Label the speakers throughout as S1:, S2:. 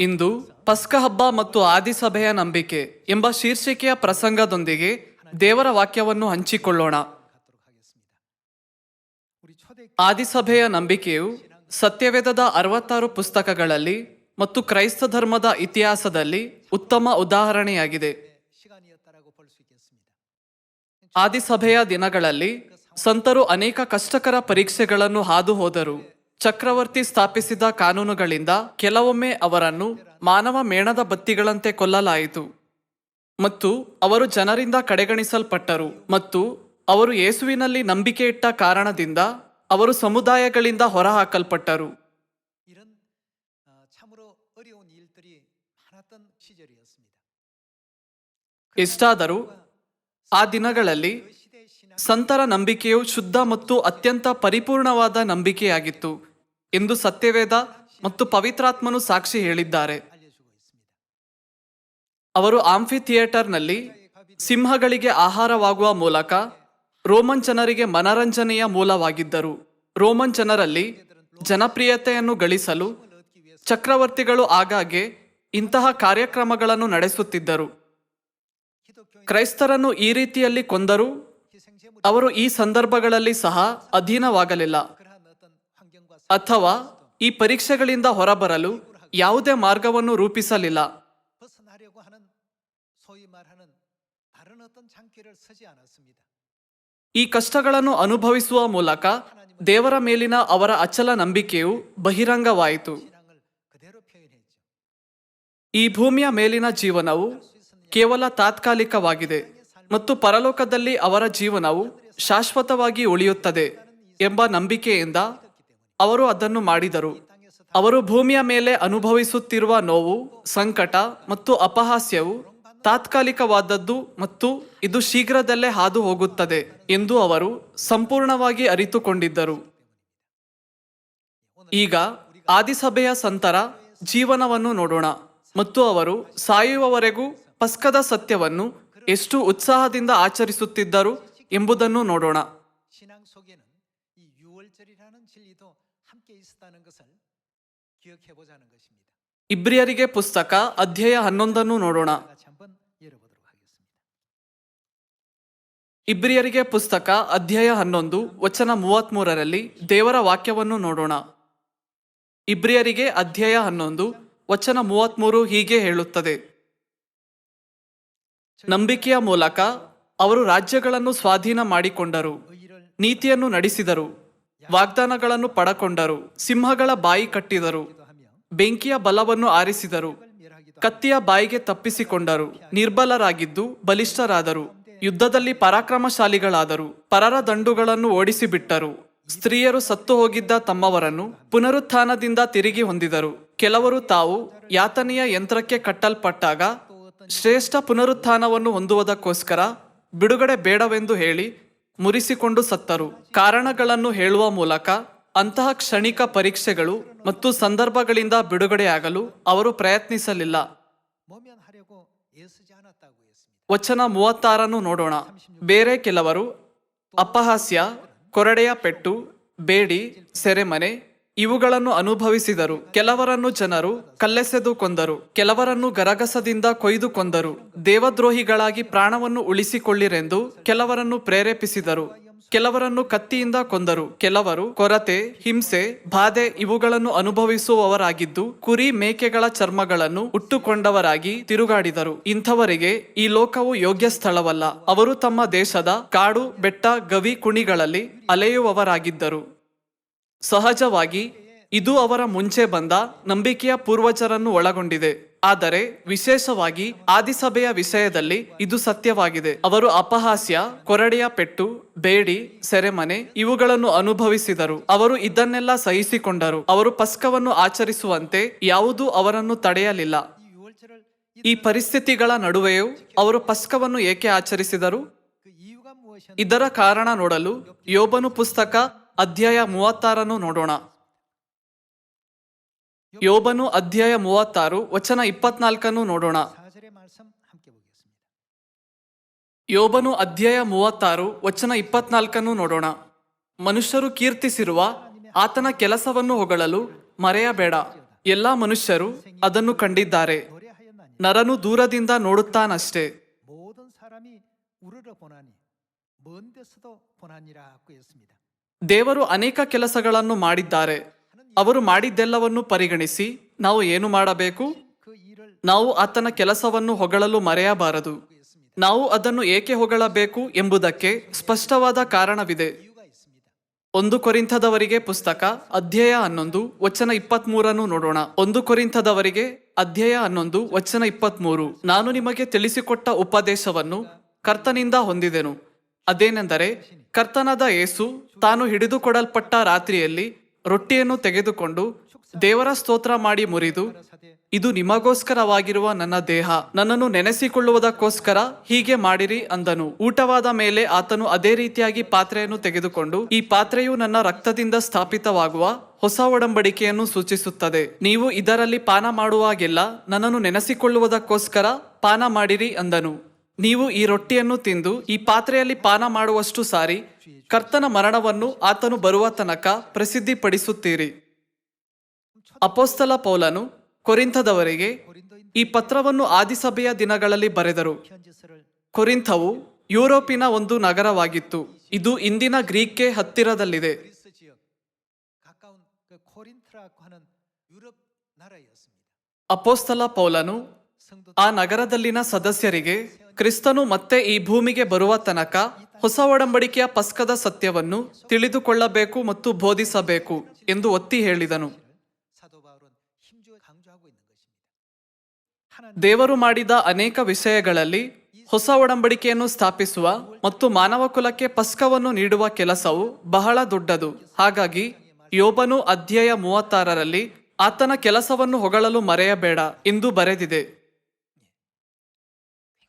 S1: ಇಂದು ಪಸ್ಕ ಹಬ್ಬ ಮತ್ತು ಆದಿಸಭೆಯ ನಂಬಿಕೆ ಎಂಬ ಶೀರ್ಷಿಕೆಯ ಪ್ರಸಂಗದೊಂದಿಗೆ ದೇವರ ವಾಕ್ಯವನ್ನು ಹಂಚಿಕೊಳ್ಳೋಣ. ಆದಿಸಭೆಯ ನಂಬಿಕೆಯು ಸತ್ಯವೇದದ 66 ಪುಸ್ತಕಗಳಲ್ಲಿ ಮತ್ತು ಕ್ರೈಸ್ತ ಧರ್ಮದ ಇತಿಹಾಸದಲ್ಲಿ ಉತ್ತಮ ಉದಾಹರಣೆಯಾಗಿದೆ. ಆದಿಸಭೆಯ ದಿನಗಳಲ್ಲಿ ಸಂತರು ಅನೇಕ ಕಷ್ಟಕರ ಪರೀಕ್ಷೆಗಳನ್ನು ಹಾದು ಹೋದರು. ಚಕ್ರವರ್ತಿ ಸ್ಥಾಪಿಸಿದ ಕಾನೂನುಗಳಿಂದ ಕೆಲವೊಮ್ಮೆ ಅವರನ್ನು ಮಾನವ ಮೇಣದ ಬತ್ತಿಗಳಂತೆ ಕೊಲ್ಲಲಾಯಿತು ಮತ್ತು ಅವರು ಜನರಿಂದ ಕಡೆಗಣಿಸಲ್ಪಟ್ಟರು. ಮತ್ತು ಅವರು ಯೇಸುವಿನಲ್ಲಿ ನಂಬಿಕೆ ಇಟ್ಟ ಕಾರಣದಿಂದ ಅವರು ಸಮುದಾಯಗಳಿಂದ ಹೊರಹಾಕಲ್ಪಟ್ಟರು. ಎಷ್ಟಾದರೂ ಆ ದಿನಗಳಲ್ಲಿ ಸಂತರ ನಂಬಿಕೆಯು ಶುದ್ಧ ಮತ್ತು ಅತ್ಯಂತ ಪರಿಪೂರ್ಣವಾದ ನಂಬಿಕೆಯಾಗಿತ್ತು ಎಂದು ಸತ್ಯವೇದ ಮತ್ತು ಪವಿತ್ರಾತ್ಮನು ಸಾಕ್ಷಿ ಹೇಳಿದ್ದಾರೆ. ಅವರು ಆಂಫಿ ಥಿಯೇಟರ್ನಲ್ಲಿ ಸಿಂಹಗಳಿಗೆ ಆಹಾರವಾಗುವ ಮೂಲಕ ರೋಮನ್ ಜನರಿಗೆ ಮನರಂಜನೆಯ ಮೂಲವಾಗಿದ್ದರು. ರೋಮನ್ ಜನರಲ್ಲಿ ಜನಪ್ರಿಯತೆಯನ್ನು ಗಳಿಸಲು ಚಕ್ರವರ್ತಿಗಳು ಆಗಾಗ್ಗೆ ಇಂತಹ ಕಾರ್ಯಕ್ರಮಗಳನ್ನು ನಡೆಸುತ್ತಿದ್ದರು. ಕ್ರೈಸ್ತರನ್ನು ಈ ರೀತಿಯಲ್ಲಿ ಕೊಂದರೂ ಅವರು ಈ ಸಂದರ್ಭಗಳಲ್ಲಿ ಸಹ ಅಧೀನವಾಗಲಿಲ್ಲ ಅಥವಾ ಈ ಪರೀಕ್ಷೆಗಳಿಂದ ಹೊರಬರಲು ಯಾವುದೇ ಮಾರ್ಗವನ್ನು ರೂಪಿಸಲಿಲ್ಲ. ಈ ಕಷ್ಟಗಳನ್ನು ಅನುಭವಿಸುವ ಮೂಲಕ ದೇವರ ಮೇಲಿನ ಅವರ ಅಚಲ ನಂಬಿಕೆಯು ಬಹಿರಂಗವಾಯಿತು. ಈ ಭೂಮಿಯ ಮೇಲಿನ ಜೀವನವು ಕೇವಲ ತಾತ್ಕಾಲಿಕವಾಗಿದೆ ಮತ್ತು ಪರಲೋಕದಲ್ಲಿ ಅವರ ಜೀವನವು ಶಾಶ್ವತವಾಗಿ ಉಳಿಯುತ್ತದೆ ಎಂಬ ನಂಬಿಕೆಯಿಂದ ಅವರು ಅದನ್ನು ಮಾಡಿದರು. ಅವರು ಭೂಮಿಯ ಮೇಲೆ ಅನುಭವಿಸುತ್ತಿರುವ ನೋವು, ಸಂಕಟ ಮತ್ತು ಅಪಹಾಸ್ಯವು ತಾತ್ಕಾಲಿಕವಾದದ್ದು ಮತ್ತು ಇದು ಶೀಘ್ರದಲ್ಲೇ ಹಾದು ಹೋಗುತ್ತದೆ ಎಂದು ಅವರು ಸಂಪೂರ್ಣವಾಗಿ ಅರಿತುಕೊಂಡಿದ್ದರು. ಈಗ ಆದಿಸಭೆಯ ಸಂತರ ಜೀವನವನ್ನು ನೋಡೋಣ ಮತ್ತು ಅವರು ಸಾಯುವವರೆಗೂ ಪಸ್ಕದ ಸತ್ಯವನ್ನು ಎಷ್ಟು ಉತ್ಸಾಹದಿಂದ ಆಚರಿಸುತ್ತಿದ್ದರು ಎಂಬುದನ್ನು ನೋಡೋಣ. ಇಬ್ರಿಯರಿಗೆ ಪುಸ್ತಕ ಅಧ್ಯಾಯ 11 ನೋಡೋಣ. ಇಬ್ರಿಯರಿಗೆ ಪುಸ್ತಕ ಅಧ್ಯಾಯ 11 ವಚನ 33ರಲ್ಲಿ ದೇವರ ವಾಕ್ಯವನ್ನು ನೋಡೋಣ. ಇಬ್ರಿಯರಿಗೆ ಅಧ್ಯಾಯ 11 ವಚನ 33 ಹೀಗೆ ಹೇಳುತ್ತದೆ: ನಂಬಿಕೆಯ ಮೂಲಕ ಅವರು ರಾಜ್ಯಗಳನ್ನು ಸ್ವಾಧೀನ ಮಾಡಿಕೊಂಡರು, ನೀತಿಯನ್ನು ನಡೆಸಿದರು, ವಾಗ್ದಾನಗಳನ್ನು ಪಡಕೊಂಡರು, ಸಿಂಹಗಳ ಬಾಯಿ ಕಟ್ಟಿದರು, ಬೆಂಕಿಯ ಬಲವನ್ನು ಆರಿಸಿದರು, ಕತ್ತಿಯ ಬಾಯಿಗೆ ತಪ್ಪಿಸಿಕೊಂಡರು, ನಿರ್ಬಲರಾಗಿದ್ದು ಬಲಿಷ್ಠರಾದರು, ಯುದ್ಧದಲ್ಲಿ ಪರಾಕ್ರಮಶಾಲಿಗಳಾದರು, ಪರರ ದಂಡುಗಳನ್ನು ಓಡಿಸಿಬಿಟ್ಟರು, ಸ್ತ್ರೀಯರು ಸತ್ತು ಹೋಗಿದ್ದ ತಮ್ಮವರನ್ನು ಪುನರುತ್ಥಾನದಿಂದ ತಿರುಗಿ ಹೊಂದಿದರು. ಕೆಲವರು ತಾವು ಯಾತನೆಯ ಯಂತ್ರಕ್ಕೆ ಕಟ್ಟಲ್ಪಟ್ಟಾಗ ಶ್ರೇಷ್ಠ ಪುನರುತ್ಥಾನವನ್ನು ಹೊಂದುವುದಕ್ಕೋಸ್ಕರ ಬಿಡುಗಡೆ ಬೇಡವೆಂದು ಹೇಳಿ ಮುರಿಸಿಕೊಂಡು ಸತ್ತರು. ಕಾರಣಗಳನ್ನು ಹೇಳುವ ಮೂಲಕ ಅಂತಹ ಕ್ಷಣಿಕ ಪರೀಕ್ಷೆಗಳು ಮತ್ತು ಸಂದರ್ಭಗಳಿಂದ ಬಿಡುಗಡೆಯಾಗಲು ಅವರು ಪ್ರಯತ್ನಿಸಲಿಲ್ಲ. ವಚನ 36 ನೋಡೋಣ. ಬೇರೆ ಕೆಲವರು ಅಪಹಾಸ್ಯ, ಕೊರಡೆಯ ಪೆಟ್ಟು, ಬೇಡಿ, ಸೆರೆಮನೆ ಇವುಗಳನ್ನು ಅನುಭವಿಸಿದರು. ಕೆಲವರನ್ನು ಜನರು ಕಲ್ಲೆಸೆದು ಕೊಂದರು, ಕೆಲವರನ್ನು ಗರಗಸದಿಂದ ಕೊಯ್ದು ಕೊಂದರು. ದೇವದ್ರೋಹಿಗಳಾಗಿ ಪ್ರಾಣವನ್ನು ಉಳಿಸಿಕೊಳ್ಳಿರೆಂದು ಕೆಲವರನ್ನು ಪ್ರೇರೇಪಿಸಿದರು. ಕೆಲವರನ್ನು ಕತ್ತಿಯಿಂದ ಕೊಂದರು. ಕೆಲವರು ಕೊರತೆ, ಹಿಂಸೆ, ಬಾಧೆ ಇವುಗಳನ್ನು ಅನುಭವಿಸುವವರಾಗಿದ್ದು ಕುರಿ ಮೇಕೆಗಳ ಚರ್ಮಗಳನ್ನು ಉಟ್ಟುಕೊಂಡವರಾಗಿ ತಿರುಗಾಡಿದರು. ಇಂಥವರಿಗೆ ಈ ಲೋಕವು ಯೋಗ್ಯ ಸ್ಥಳವಲ್ಲ. ಅವರು ತಮ್ಮ ದೇಶದ ಕಾಡು, ಬೆಟ್ಟ, ಗವಿ, ಕುಣಿಗಳಲ್ಲಿ ಅಲೆಯುವವರಾಗಿದ್ದರು. ಸಹಜವಾಗಿ ಇದು ಅವರ ಮುಂಚೆ ಬಂದ ನಂಬಿಕೆಯ ಪೂರ್ವಜರನ್ನು ಒಳಗೊಂಡಿದೆ. ಆದರೆ ವಿಶೇಷವಾಗಿ ಆದಿಸಭೆಯ ವಿಷಯದಲ್ಲಿ ಇದು ಸತ್ಯವಾಗಿದೆ. ಅವರು ಅಪಹಾಸ್ಯ, ಕೊರಡೆಯ ಪೆಟ್ಟು, ಬೇಡಿ, ಸೆರೆಮನೆ ಇವುಗಳನ್ನು ಅನುಭವಿಸಿದರು. ಅವರು ಇದನ್ನೆಲ್ಲ ಸಹಿಸಿಕೊಂಡರು. ಅವರು ಪಸ್ಕವನ್ನು ಆಚರಿಸುವಂತೆ ಯಾವುದೂ ಅವರನ್ನು ತಡೆಯಲಿಲ್ಲ. ಈ ಪರಿಸ್ಥಿತಿಗಳ ನಡುವೆಯೂ ಅವರು ಪಸ್ಕವನ್ನು ಏಕೆ ಆಚರಿಸಿದರು? ಇದರ ಕಾರಣ ನೋಡಲು ಯೋಬನು ಪುಸ್ತಕ ಅಧ್ಯಾಯ 36 ನೋಡೋಣ. ಯೋಬನು ಅಧ್ಯಾಯ 36 ವಚನ 24 ನೋಡೋಣ. ಯೋಬನು ಅಧ್ಯಾಯ 36 ವಚನ 24 ನೋಡೋಣ. ಮನುಷ್ಯರು ಕೀರ್ತಿಸಿರುವ ಆತನ ಕೆಲಸವನ್ನು ಹೊಗಳಲು ಮರೆಯಬೇಡ. ಎಲ್ಲ ಮನುಷ್ಯರು ಅದನ್ನು ಕಂಡಿದ್ದಾರೆ.
S2: 노래하였나니
S1: ನರನು ದೂರದಿಂದ ನೋಡುತ್ತಾನಷ್ಟೇ.
S2: 모든 사람이 우러러 보나니 먼 데서도 보나니라고 했습니다.
S1: ದೇವರು ಅನೇಕ ಕೆಲಸಗಳನ್ನು ಮಾಡಿದ್ದಾರೆ. ಅವರು ಮಾಡಿದ್ದೆಲ್ಲವನ್ನು ಪರಿಗಣಿಸಿ ನಾವು ಏನು ಮಾಡಬೇಕು?
S2: 그 일을
S1: ನಾವು ಆತನ ಕೆಲಸವನ್ನು ಹೊಗಳಲು ಮರೆಯಬಾರದು.
S2: 했습니다.
S1: ನಾವು ಅದನ್ನು ಏಕೆ ಹೊಗಳಬೇಕು ಎಂಬುದಕ್ಕೆ ಸ್ಪಷ್ಟವಾದ ಕಾರಣವಿದೆ.
S2: 이유가 있습니다.
S1: 1 ಕೊರಿಂಥದವರಿಗೆ ಪುಸ್ತಕ ಅಧ್ಯಾಯ 11 ವಚನ 23 ನೋಡೋಣ. 1 ಕೊರಿಂಥದವರಿಗೆ ಅಧ್ಯಾಯ 11 ವಚನ 23. ನಾನು ನಿಮಗೆ ತಿಳಿಸಿಕೊಟ್ಟ ಉಪದೇಶವನ್ನು ಕರ್ತನಿಂದ ಹೊಂದಿದೆನು. ಅದೇನೆಂದರೆ, ಕರ್ತನಾದ ಯೇಸು ತಾನು ಹಿಡಿದುಕೊಡಲ್ಪಟ್ಟ ರಾತ್ರಿಯಲ್ಲಿ ರೊಟ್ಟಿಯನ್ನು ತೆಗೆದುಕೊಂಡು ದೇವರ ಸ್ತೋತ್ರ ಮಾಡಿ ಮುರಿದು, ಇದು ನಿಮಗೋಸ್ಕರವಾಗಿರುವ ನನ್ನ ದೇಹ, ನನ್ನನ್ನು ನೆನೆಸಿಕೊಳ್ಳುವುದಕ್ಕೋಸ್ಕರ ಹೀಗೆ ಮಾಡಿರಿ ಅಂದನು. ಊಟವಾದ ಮೇಲೆ ಆತನು ಅದೇ ರೀತಿಯಾಗಿ ಪಾತ್ರೆಯನ್ನು ತೆಗೆದುಕೊಂಡು, ಈ ಪಾತ್ರೆಯು ನನ್ನ ರಕ್ತದಿಂದ ಸ್ಥಾಪಿತವಾಗುವ ಹೊಸ ಒಡಂಬಡಿಕೆಯನ್ನು ಸೂಚಿಸುತ್ತದೆ. ನೀವು ಇದರಲ್ಲಿ ಪಾನ ಮಾಡುವಾಗೆಲ್ಲ ನನ್ನನ್ನು ನೆನೆಸಿಕೊಳ್ಳುವುದಕ್ಕೋಸ್ಕರ ಪಾನ ಮಾಡಿರಿ ಅಂದನು. ನೀವು ಈ ರೊಟ್ಟಿಯನ್ನು ತಿಂದು ಈ ಪಾತ್ರೆಯಲ್ಲಿ ಪಾನ ಮಾಡುವಷ್ಟು ಸಾರಿ ಕರ್ತನ ಮರಣವನ್ನು ಆತನು ಬರುವ ತನಕ ಪ್ರಸಿದ್ಧಿಪಡಿಸುತ್ತೀರಿ. ಅಪೊಸ್ತಲ ಪೌಲನು ಕೊರಿಂಥದವರಿಗೆ ಈ ಪತ್ರವನ್ನು ಆದಿಸಭೆಯ ದಿನಗಳಲ್ಲಿ ಬರೆದರು.
S2: 편지서를
S1: ಕೊರಿಂಥವು ಯುರೋಪಿನ ಒಂದು ನಗರವಾಗಿತ್ತು. ಇದು ಇಂದಿನ ಗ್ರೀಕ್ಗೆ ಹತ್ತಿರದಲ್ಲಿದೆ.
S2: 그리스 지역 가까운 그 코린트라고 하는 유럽 나라였습니다.
S1: ಅಪೊಸ್ತಲ ಪೌಲನು
S2: 성도
S1: ಆ ನಗರದಲ್ಲಿನ ಸದಸ್ಯರಿಗೆ ಕ್ರಿಸ್ತನು ಮತ್ತೆ ಈ ಭೂಮಿಗೆ ಬರುವ ತನಕ ಹೊಸ ಒಡಂಬಡಿಕೆಯ ಪಸ್ಕದ ಸತ್ಯವನ್ನು ತಿಳಿದುಕೊಳ್ಳಬೇಕು ಮತ್ತು ಬೋಧಿಸಬೇಕು ಎಂದು ಒತ್ತಿ ಹೇಳಿದನು.
S2: 사도 바울은 힘주어 강조하고 있는 것입니다. 하나님
S1: ದೇವರು ಮಾಡಿದ ಅನೇಕ ವಿಷಯಗಳಲ್ಲಿ ಹೊಸ ಒಡಂಬಡಿಕೆಯನ್ನು ಸ್ಥಾಪಿಸುವ ಮತ್ತು ಮಾನವ ಕುಲಕ್ಕೆ ಪಸ್ಕವನ್ನು ನೀಡುವ ಕೆಲಸವು ಬಹಳ ದೊಡ್ಡದು. ಹಾಗಾಗಿ ಯೋಬನು ಅಧ್ಯಾಯ 36ರಲ್ಲಿ ಆತನ ಕೆಲಸವನ್ನು ಹೊಗಳಲು ಮರೆಯಬೇಡ ಎಂದು ಬರೆದಿದೆ.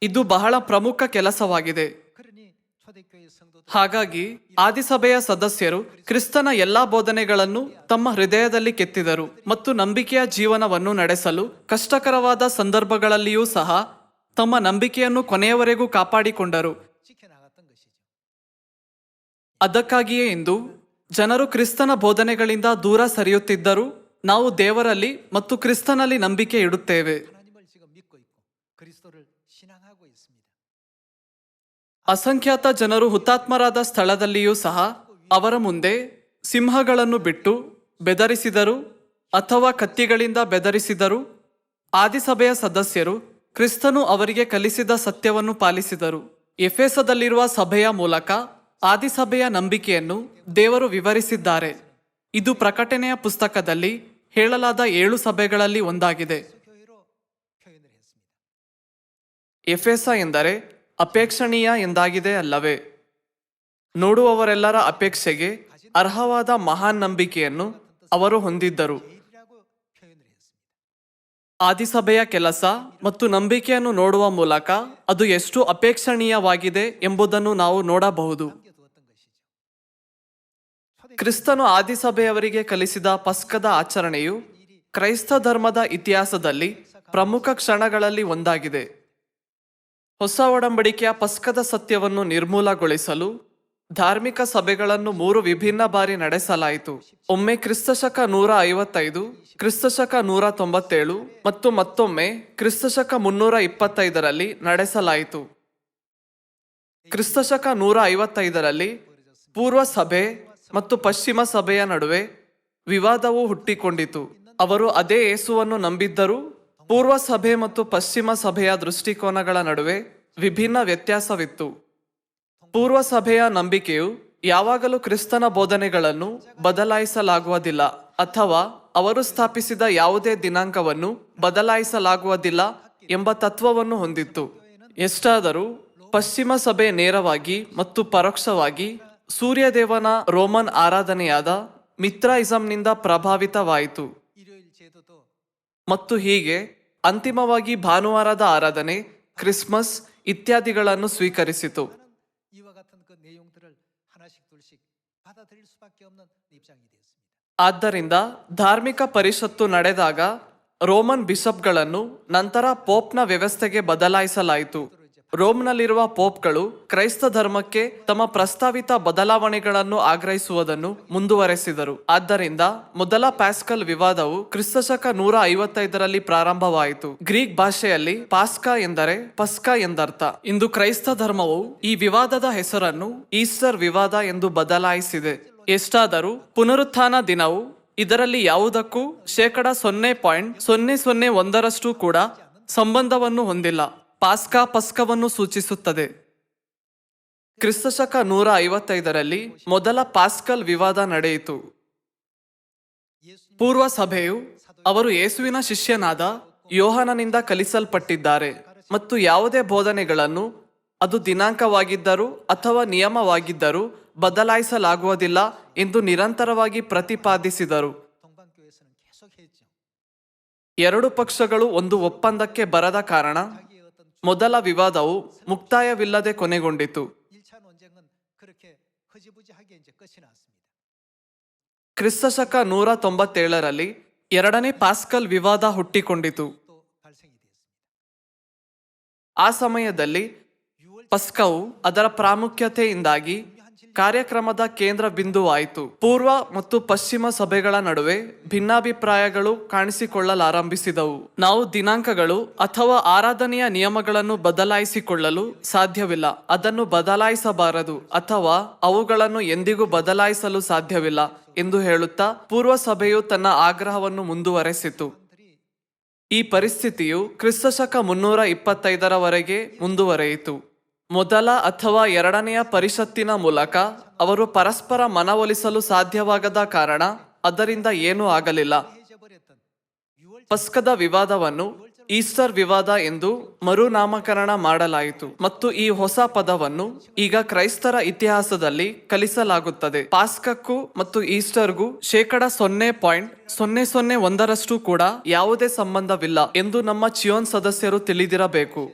S1: ಇದು ಬಹಳ ಪ್ರಮುಖ ಕೆಲಸವಾಗಿದೆ.
S2: 그러니 초대교회 성도들
S1: ಹಾಗಾಗಿ ಆದಿಸಭೆಯ ಸದಸ್ಯರು ಕ್ರಿಸ್ತನ ಎಲ್ಲಾ ಬೋಧನೆಗಳನ್ನು ತಮ್ಮ ಹೃದಯದಲ್ಲಿ ಕೆತ್ತಿದರು ಮತ್ತು ನಂಬಿಕೆಯ ಜೀವನವನ್ನು ನಡೆಸಲು ಕಷ್ಟಕರವಾದ ಸಂದರ್ಭಗಳಲ್ಲಿಯೂ ಸಹ ತಮ್ಮ ನಂಬಿಕೆಯನ್ನು ಕೊನೆಯವರೆಗೂ ಕಾಪಾಡಿಕೊಂಡರು.
S2: 지켜나갔던 것이죠.
S1: ಅದಕ್ಕಾಗಿಯೇ ಇಂದು ಜನರು ಕ್ರಿಸ್ತನ ಬೋಧನೆಗಳಿಂದ ದೂರ ಸರಿಯುತ್ತಿದ್ದರೂ ನಾವು ದೇವರಲ್ಲಿ ಮತ್ತು ಕ್ರಿಸ್ತನಲ್ಲಿ ನಂಬಿಕೆ ಇಡುತ್ತೇವೆ.
S2: 하나님을 지금 믿고 있고 그리스도를 신앙하고 있습니다.
S1: ಅಸಂಖ್ಯಾತ ಜನರು ಹುತಾತ್ಮರಾದ ಸ್ಥಳದಲ್ಲಿಯೂ ಸಹ ಅವರ ಮುಂದೆ ಸಿಂಹಗಳನ್ನು ಬಿಟ್ಟು ಬೆದರಿಸಿದರು ಅಥವಾ ಕತ್ತಿಗಳಿಂದ ಬೆದರಿಸಿದರು. ಆದಿಸಭೆಯ ಸದಸ್ಯರು ಕ್ರಿಸ್ತನು ಅವರಿಗೆ ಕಲಿಸಿದ ಸತ್ಯವನ್ನು ಪಾಲಿಸಿದರು. ಎಫೆಸದಲ್ಲಿರುವ ಸಭೆಯ ಮೂಲಕ ಆದಿಸಭೆಯ ನಂಬಿಕೆಯನ್ನು ದೇವರು ವಿವರಿಸಿದ್ದಾರೆ. ಇದು ಪ್ರಕಟಣೆಯ ಪುಸ್ತಕದಲ್ಲಿ ಹೇಳಲಾದ 7 ಸಭೆಗಳಲ್ಲಿ ಒಂದಾಗಿದೆ.
S2: 교회로 표현을 했습니다.
S1: ಎಫೆಸ ಎಂದರೆ ಅಪೇಕ್ಷಣೀಯ ಎಂದಾಗಿದೆ ಅಲ್ಲವೇ? ನೋಡುವವರೆಲ್ಲರ ಅಪೇಕ್ಷೆಗೆ ಅರ್ಹವಾದ ಮಹಾನ್ ನಂಬಿಕೆಯನ್ನು ಅವರು ಹೊಂದಿದ್ದರು.
S2: 계율이라고 표현을 했습니다.
S1: ಆದಿಸಭೆಯ ಕೆಲಸ ಮತ್ತು ನಂಬಿಕೆಯನ್ನು ನೋಡುವ ಮೂಲಕ ಅದು ಎಷ್ಟು ಅಪೇಕ್ಷಣೀಯವಾಗಿದೆ ಎಂಬುದನ್ನು ನಾವು ನೋಡಬಹುದು.
S2: 남겨두었던 것이죠.
S1: ಕ್ರಿಸ್ತನು ಆದಿಸಭೆಯವರಿಗೆ ಕಲಿಸಿದ ಪಸ್ಕದ ಆಚರಣೆಯು ಕ್ರೈಸ್ತ ಧರ್ಮದ ಇತಿಹಾಸದಲ್ಲಿ ಪ್ರಮುಖ ಕ್ಷಣಗಳಲ್ಲಿ ಒಂದಾಗಿದೆ. ಹೊಸ ಒಡಂಬಡಿಕೆಯ ಪಸ್ಕದ ಸತ್ಯವನ್ನು ನಿರ್ಮೂಲಗೊಳಿಸಲು ಧಾರ್ಮಿಕ ಸಭೆಗಳನ್ನು 3 ವಿಭಿನ್ನ ಬಾರಿ ನಡೆಸಲಾಯಿತು. ಒಮ್ಮೆ ಕ್ರಿಸ್ತಶಕ 155, ಕ್ರಿಸ್ತಶಕ 197 ಮತ್ತು ಮತ್ತೊಮ್ಮೆ ಕ್ರಿಸ್ತಶಕ 325ರಲ್ಲಿ ನಡೆಸಲಾಯಿತು. ಕ್ರಿಸ್ತಶಕ 155ರಲ್ಲಿ ಪೂರ್ವ ಸಭೆ ಮತ್ತು ಪಶ್ಚಿಮ ಸಭೆಯ ನಡುವೆ ವಿವಾದವು ಹುಟ್ಟಿಕೊಂಡಿತು. ಅವರು ಅದೇ ಯೇಸುವನ್ನು ನಂಬಿದ್ದರೂ ಪೂರ್ವ ಸಭೆ ಮತ್ತು ಪಶ್ಚಿಮ ಸಭೆಯ ದೃಷ್ಟಿಕೋನಗಳ ನಡುವೆ ವಿಭಿನ್ನ ವ್ಯತ್ಯಾಸವಿತ್ತು. ಪೂರ್ವ ಸಭೆಯ ನಂಬಿಕೆಯು ಯಾವಾಗಲೂ ಕ್ರಿಸ್ತನ ಬೋಧನೆಗಳನ್ನು ಬದಲಾಯಿಸಲಾಗುವುದಿಲ್ಲ ಅಥವಾ ಅವರು ಸ್ಥಾಪಿಸಿದ ಯಾವುದೇ ದಿನಾಂಕವನ್ನು ಬದಲಾಯಿಸಲಾಗುವುದಿಲ್ಲ ಎಂಬ ತತ್ವವನ್ನು ಹೊಂದಿತ್ತು. ಎಷ್ಟಾದರೂ ಪಶ್ಚಿಮ ಸಭೆ ನೇರವಾಗಿ ಮತ್ತು ಪರೋಕ್ಷವಾಗಿ ಸೂರ್ಯದೇವನ ರೋಮನ್ ಆರಾಧನೆಯಾದ ಮಿತ್ರಾಯಿಸಂನಿಂದ ಪ್ರಭಾವಿತವಾಯಿತು.
S2: 일요일 제도도
S1: ಮತ್ತು ಹೀಗೆ ಅಂತಿಮವಾಗಿ ಭಾನುವಾರದ ಆರಾಧನೆ, ಕ್ರಿಸ್ಮಸ್ ಇತ್ಯಾದಿಗಳನ್ನು ಸ್ವೀಕರಿಸಿತು.
S2: 이와 같은 그 내용들을 하나씩 둘씩 받아들일 수밖에 없는 입장이 되었습니다.
S1: ಆದ್ದರಿಂದ ಧಾರ್ಮಿಕ ಪರಿಷತ್ತು ನಡೆದಾಗ ರೋಮನ್ ಬಿಷಪ್ಗಳನ್ನು ನಂತರ ಪೋಪ್ನ ವ್ಯವಸ್ಥೆಗೆ ಬದಲಾಯಿಸಲಾಯಿತು.
S2: 로 이제
S1: ರೋಮ್ನಲ್ಲಿರುವ ಪೋಪ್ಗಳು ಕ್ರೈಸ್ತ ಧರ್ಮಕ್ಕೆ ತಮ್ಮ ಪ್ರಸ್ತಾವಿತ ಬದಲಾವಣೆಗಳನ್ನು ಆಗ್ರಹಿಸುವುದನ್ನು ಮುಂದುವರೆಸಿದರು. ಆದ್ದರಿಂದ ಮೊದಲ ಪ್ಯಾಸ್ಕಲ್ ವಿವಾದವು ಕ್ರಿಸ್ತಶಕ 155ರಲ್ಲಿ ಪ್ರಾರಂಭವಾಯಿತು. ಗ್ರೀಕ್ ಭಾಷೆಯಲ್ಲಿ ಪಾಸ್ಕಾ ಎಂದರೆ ಪಸ್ಕಾ ಎಂದರ್ಥ. ಇಂದು ಕ್ರೈಸ್ತ ಧರ್ಮವು ಈ ವಿವಾದದ ಹೆಸರನ್ನು ಈಸ್ಟರ್ ವಿವಾದ ಎಂದು ಬದಲಾಯಿಸಿದೆ. ಎಷ್ಟಾದರೂ ಪುನರುತ್ಥಾನ ದಿನವು ಇದರಲ್ಲಿ ಯಾವುದಕ್ಕೂ %0.001 ಕೂಡ ಸಂಬಂಧವನ್ನು ಹೊಂದಿಲ್ಲ. ಪಾಸ್ಕಾ ಪಸ್ಕವನ್ನು ಸೂಚಿಸುತ್ತದೆ. ಕ್ರಿಸ್ತಶಕ 155ರಲ್ಲಿ ಮೊದಲ ಪಾಸ್ಕಲ್ ವಿವಾದ ನಡೆಯಿತು. ಪೂರ್ವ ಸಭೆಯು ಅವರು ಯೇಸುವಿನ ಶಿಷ್ಯನಾದ ಯೋಹಾನನಿಂದ ಕಲಿಸಲ್ಪಟ್ಟಿದ್ದಾರೆ ಮತ್ತು ಯಾವುದೇ ಬೋಧನೆಗಳನ್ನು ಅದು ದಿನಾಂಕವಾಗಿದ್ದರೂ ಅಥವಾ ನಿಯಮವಾಗಿದ್ದರೂ ಬದಲಾಯಿಸಲಾಗುವುದಿಲ್ಲ ಎಂದು ನಿರಂತರವಾಗಿ ಪ್ರತಿಪಾದಿಸಿದರು.
S2: 동방교회에서는 계속 했죠.
S1: ಎರಡು ಪಕ್ಷಗಳು ಒಂದು ಒಪ್ಪಂದಕ್ಕೆ ಬರದ ಕಾರಣ ಮೊದಲ ವಿವಾದವು ಮುಕ್ತಾಯವಿಲ್ಲದೆ ಕೊನೆಗೊಂಡಿತು.
S2: 1차 논쟁은 그렇게 흐지부지하게 이제 끝이 났습니다.
S1: ಕ್ರಿಸ್ತಶಕ 197ರಲ್ಲಿ ಎರಡನೇ ಪಾಸ್ಕಲ್ ವಿವಾದ ಹುಟ್ಟಿಕೊಂಡಿತು.
S2: 또 발생이 되었습니다.
S1: ಆ ಸಮಯದಲ್ಲಿ ಪಸ್ಕವು ಅದರ ಪ್ರಾಮುಖ್ಯತೆಯಿಂದಾಗಿ ಕಾರ್ಯಕ್ರಮದ ಕೇಂದ್ರ ಬಿಂದುವಾಯಿತು. ಪೂರ್ವ ಮತ್ತು ಪಶ್ಚಿಮ ಸಭೆಗಳ ನಡುವೆ ಭಿನ್ನಾಭಿಪ್ರಾಯಗಳು ಕಾಣಿಸಿಕೊಳ್ಳಲಾರಂಭಿಸಿದವು. ನಾವು ದಿನಾಂಕಗಳು ಅಥವಾ ಆರಾಧನೆಯ ನಿಯಮಗಳನ್ನು ಬದಲಾಯಿಸಿಕೊಳ್ಳಲು ಸಾಧ್ಯವಿಲ್ಲ, ಅದನ್ನು ಬದಲಾಯಿಸಬಾರದು ಅಥವಾ ಅವುಗಳನ್ನು ಎಂದಿಗೂ ಬದಲಾಯಿಸಲು ಸಾಧ್ಯವಿಲ್ಲ ಎಂದು ಹೇಳುತ್ತಾ ಪೂರ್ವ ಸಭೆಯು ತನ್ನ ಆಗ್ರಹವನ್ನು ಮುಂದುವರೆಸಿತು. ಈ ಪರಿಸ್ಥಿತಿಯು ಕ್ರಿಸ್ತಶಕ 325ರವರೆಗೆ ಮುಂದುವರೆಯಿತು. ಮೊದಲ ಅಥವಾ ಎರಡನೆಯ ಪರಿಷತ್ತಿನ ಮೂಲಕ ಅವರು ಪರಸ್ಪರ ಮನವೊಲಿಸಲು ಸಾಧ್ಯವಾಗದ ಕಾರಣ ಅದರಿಂದ ಏನೂ ಆಗಲಿಲ್ಲ.
S2: 해져버렸던 6월
S1: ಪಸ್ಕದ ವಿವಾದವನ್ನು ಈಸ್ಟರ್ ವಿವಾದ ಎಂದು ಮರುನಾಮಕರಣ ಮಾಡಲಾಯಿತು ಮತ್ತು ಈ ಹೊಸ ಪದವನ್ನು ಈಗ ಕ್ರೈಸ್ತರ ಇತಿಹಾಸದಲ್ಲಿ ಕಲಿಸಲಾಗುತ್ತದೆ. ಪಾಸ್ಕಕ್ಕೂ ಮತ್ತು ಈಸ್ಟರ್ಗೂ %0.001 ಕೂಡ ಯಾವುದೇ ಸಂಬಂಧವಿಲ್ಲ ಎಂದು ನಮ್ಮ ಚಿಯೋನ್ ಸದಸ್ಯರು ತಿಳಿದಿರಬೇಕು.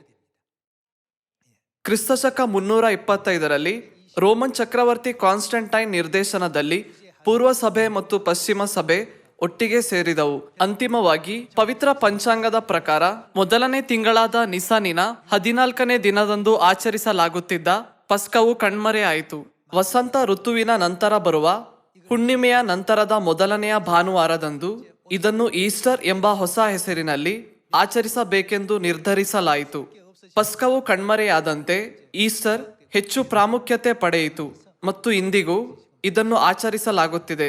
S1: ಕ್ರಿಸ್ತಶಕ 325ರಲ್ಲಿ ರೋಮನ್ ಚಕ್ರವರ್ತಿ ಕಾನ್ಸ್ಟಂಟೈನ್ ನಿರ್ದೇಶನದಲ್ಲಿ ಪೂರ್ವ ಸಭೆ ಮತ್ತು ಪಶ್ಚಿಮ ಸಭೆ ಒಟ್ಟಿಗೆ ಸೇರಿದವು. ಅಂತಿಮವಾಗಿ ಪವಿತ್ರ ಪಂಚಾಂಗದ ಪ್ರಕಾರ ಮೊದಲನೇ ತಿಂಗಳಾದ ನಿಸಾನಿನ 14ನೇ ದಿನದಂದು ಆಚರಿಸಲಾಗುತ್ತಿದ್ದ ಪಸ್ಕವು ಕಣ್ಮರೆಯಾಯಿತು. ವಸಂತ ಋತುವಿನ ನಂತರ ಬರುವ ಹುಣ್ಣಿಮೆಯ ನಂತರದ ಮೊದಲನೆಯ ಭಾನುವಾರದಂದು ಇದನ್ನು ಈಸ್ಟರ್ ಎಂಬ ಹೊಸ ಹೆಸರಿನಲ್ಲಿ ಆಚರಿಸಬೇಕೆಂದು ನಿರ್ಧರಿಸಲಾಯಿತು. ಪಸ್ಕವು ಕಣ್ಮರೆಯಾದಂತೆ ಈಸ್ಟರ್ ಹೆಚ್ಚು ಪ್ರಾಮುಖ್ಯತೆ ಪಡೆಯಿತು ಮತ್ತು ಇಂದಿಗೂ ಇದನ್ನು ಆಚರಿಸಲಾಗುತ್ತಿದೆ.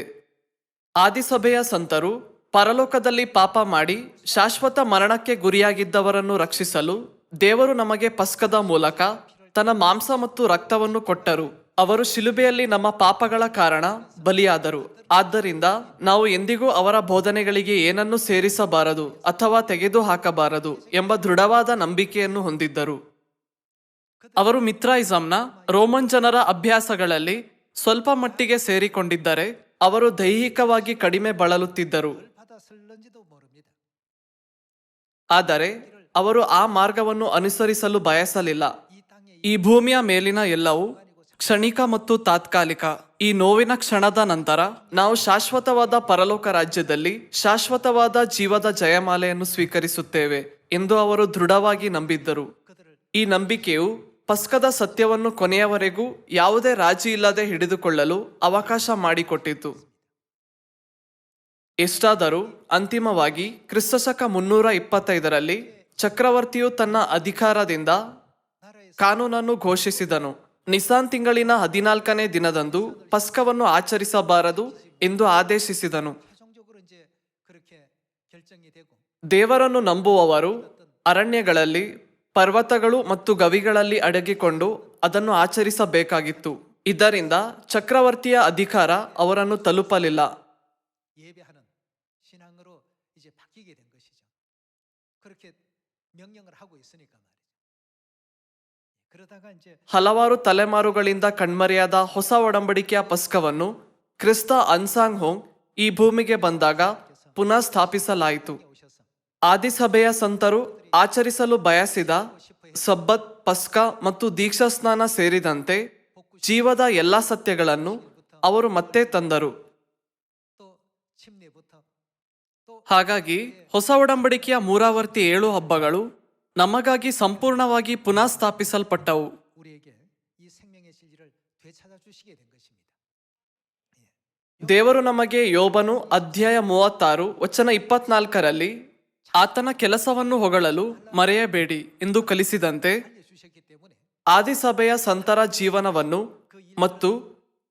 S1: ಆದಿಸಭೆಯ ಸಂತರು ಪರಲೋಕದಲ್ಲಿ ಪಾಪ ಮಾಡಿ ಶಾಶ್ವತ ಮರಣಕ್ಕೆ ಗುರಿಯಾಗಿದ್ದವರನ್ನು ರಕ್ಷಿಸಲು ದೇವರು ನಮಗೆ ಪಸ್ಕದ ಮೂಲಕ ತನ್ನ ಮಾಂಸ ಮತ್ತು ರಕ್ತವನ್ನು ಕೊಟ್ಟರು. ಅವರು ಶಿಲುಬೆಯಲ್ಲಿ ನಮ್ಮ ಪಾಪಗಳ ಕಾರಣ ಬಲಿಯಾದರು. ಆದ್ದರಿಂದ ನಾವು ಎಂದಿಗೂ ಅವರ ಬೋಧನೆಗಳಿಗೆ ಏನನ್ನು ಸೇರಿಸಬಾರದು ಅಥವಾ ತೆಗೆದುಹಾಕಬಾರದು ಎಂಬ ದೃಢವಾದ ನಂಬಿಕೆಯನ್ನು ಹೊಂದಿದ್ದರು. ಅವರು ಮಿತ್ರಾಯಿಸಂನ ರೋಮನ್ ಜನರ ಅಭ್ಯಾಸಗಳಲ್ಲಿ ಸ್ವಲ್ಪ ಮಟ್ಟಿಗೆ ಸೇರಿಕೊಂಡಿದ್ದರೆ ಅವರು ದೈಹಿಕವಾಗಿ ಕಡಿಮೆ ಬಳಲುತ್ತಿದ್ದರು.
S2: 받았을는지도 모릅니다.
S1: ಆದರೆ ಅವರು ಆ ಮಾರ್ಗವನ್ನು ಅನುಸರಿಸಲು ಬಯಸಲಿಲ್ಲ.
S2: 이 땅에
S1: ಈ ಭೂಮಿಯ ಮೇಲಿನ ಎಲ್ಲವೂ ಕ್ಷಣಿಕ ಮತ್ತು ತಾತ್ಕಾಲಿಕ. ಈ ನೋವಿನ ಕ್ಷಣದ ನಂತರ ನಾವು ಶಾಶ್ವತವಾದ ಪರಲೋಕ ರಾಜ್ಯದಲ್ಲಿ ಶಾಶ್ವತವಾದ ಜೀವದ ಜಯಮಾಲೆಯನ್ನು ಸ್ವೀಕರಿಸುತ್ತೇವೆ ಎಂದು ಅವರು ದೃಢವಾಗಿ ನಂಬಿದ್ದರು. ಈ ನಂಬಿಕೆಯು ಪಸ್ಕದ ಸತ್ಯವನ್ನು ಕೊನೆಯವರೆಗೂ ಯಾವುದೇ ರಾಜಿ ಇಲ್ಲದೆ ಹಿಡಿದುಕೊಳ್ಳಲು ಅವಕಾಶ ಮಾಡಿಕೊಟ್ಟಿತು. ಎಷ್ಟಾದರೂ ಅಂತಿಮವಾಗಿ ಕ್ರಿಸ್ತಶಕ 325ರಲ್ಲಿ ಚಕ್ರವರ್ತಿಯು ತನ್ನ ಅಧಿಕಾರದಿಂದ ಕಾನೂನನ್ನು ಘೋಷಿಸಿದನು. ನಿಸಾನ್ ತಿಂಗಳಿನ 14ನೇ ದಿನದಂದು ಪಸ್ಕವನ್ನು ಆಚರಿಸಬಾರದು ಎಂದು ಆದೇಶಿಸಿದನು.
S2: 최종적으로 이제 그렇게 결정이 되고
S1: ದೇವರನ್ನು ನಂಬುವವರು ಅರಣ್ಯಗಳಲ್ಲಿ, ಪರ್ವತಗಳು ಮತ್ತು ಗವಿಗಳಲ್ಲಿ ಅಡಗಿಕೊಂಡು ಅದನ್ನು ಆಚರಿಸಬೇಕಾಗಿತ್ತು. ಇದರಿಂದ ಚಕ್ರವರ್ತಿಯ ಅಧಿಕಾರ ಅವರನ್ನು ತಲುಪಲಿಲ್ಲ.
S2: 예배하는 신앙으로 이제 바뀌게 된 것이죠. 그렇게 명령을 하고 있으니까 말이죠. 그러다가 이제
S1: ಹಲವಾರು ತಲೆಮಾರುಗಳಿಂದ ಕಣ್ಮರೆಯಾದ ಹೊಸ ಒಡಂಬಡಿಕೆಯ ಪಸ್ಕವನ್ನು ಕ್ರಿಸ್ತ ಅನ್ಸಾಂಗ್ ಹೋಂಗ್ ಈ ಭೂಮಿಗೆ ಬಂದಾಗ ಪುನಃ ಸ್ಥಾಪಿಸಲಾಯಿತು.
S2: 오셔서
S1: ಆದಿಸಭೆಯ ಸಂತರು ಆಚರಿಸಲು ಬಯಸಿದ ಸಬ್ಬತ್, ಪಸ್ಕ ಮತ್ತು ದೀಕ್ಷಾಸ್ನಾನ ಸೇರಿದಂತೆ ಜೀವದ ಎಲ್ಲ ಸತ್ಯಗಳನ್ನು ಅವರು ಮತ್ತೆ ತಂದರು.
S2: 또 침례부터 또
S1: ಹಾಗಾಗಿ ಹೊಸ ಒಡಂಬಡಿಕೆಯ ಮೂರಾವರ್ತಿ 7 ಹಬ್ಬಗಳು ನಮಗಾಗಿ ಸಂಪೂರ್ಣವಾಗಿ ಪುನಃ ಸ್ಥಾಪಿಸಲ್ಪಟ್ಟವು.
S2: 우리에게 이 생명의 진리를 되찾아 주시게 된 것입니다.
S1: ದೇವರು ನಮಗೆ ಯೋಬನು ಅಧ್ಯಾಯ 36 ವಚನ 24ರಲ್ಲಿ ಆತನ ಕೆಲಸವನ್ನು ಹೊಗಳಲು ಮರೆಯಬೇಡಿ ಎಂದು ಕಲಿಸಿದಂತೆ
S2: 알려주셨기 때문에
S1: ಆದಿಸಭೆಯ ಸಂತರ ಜೀವನವನ್ನು ಮತ್ತು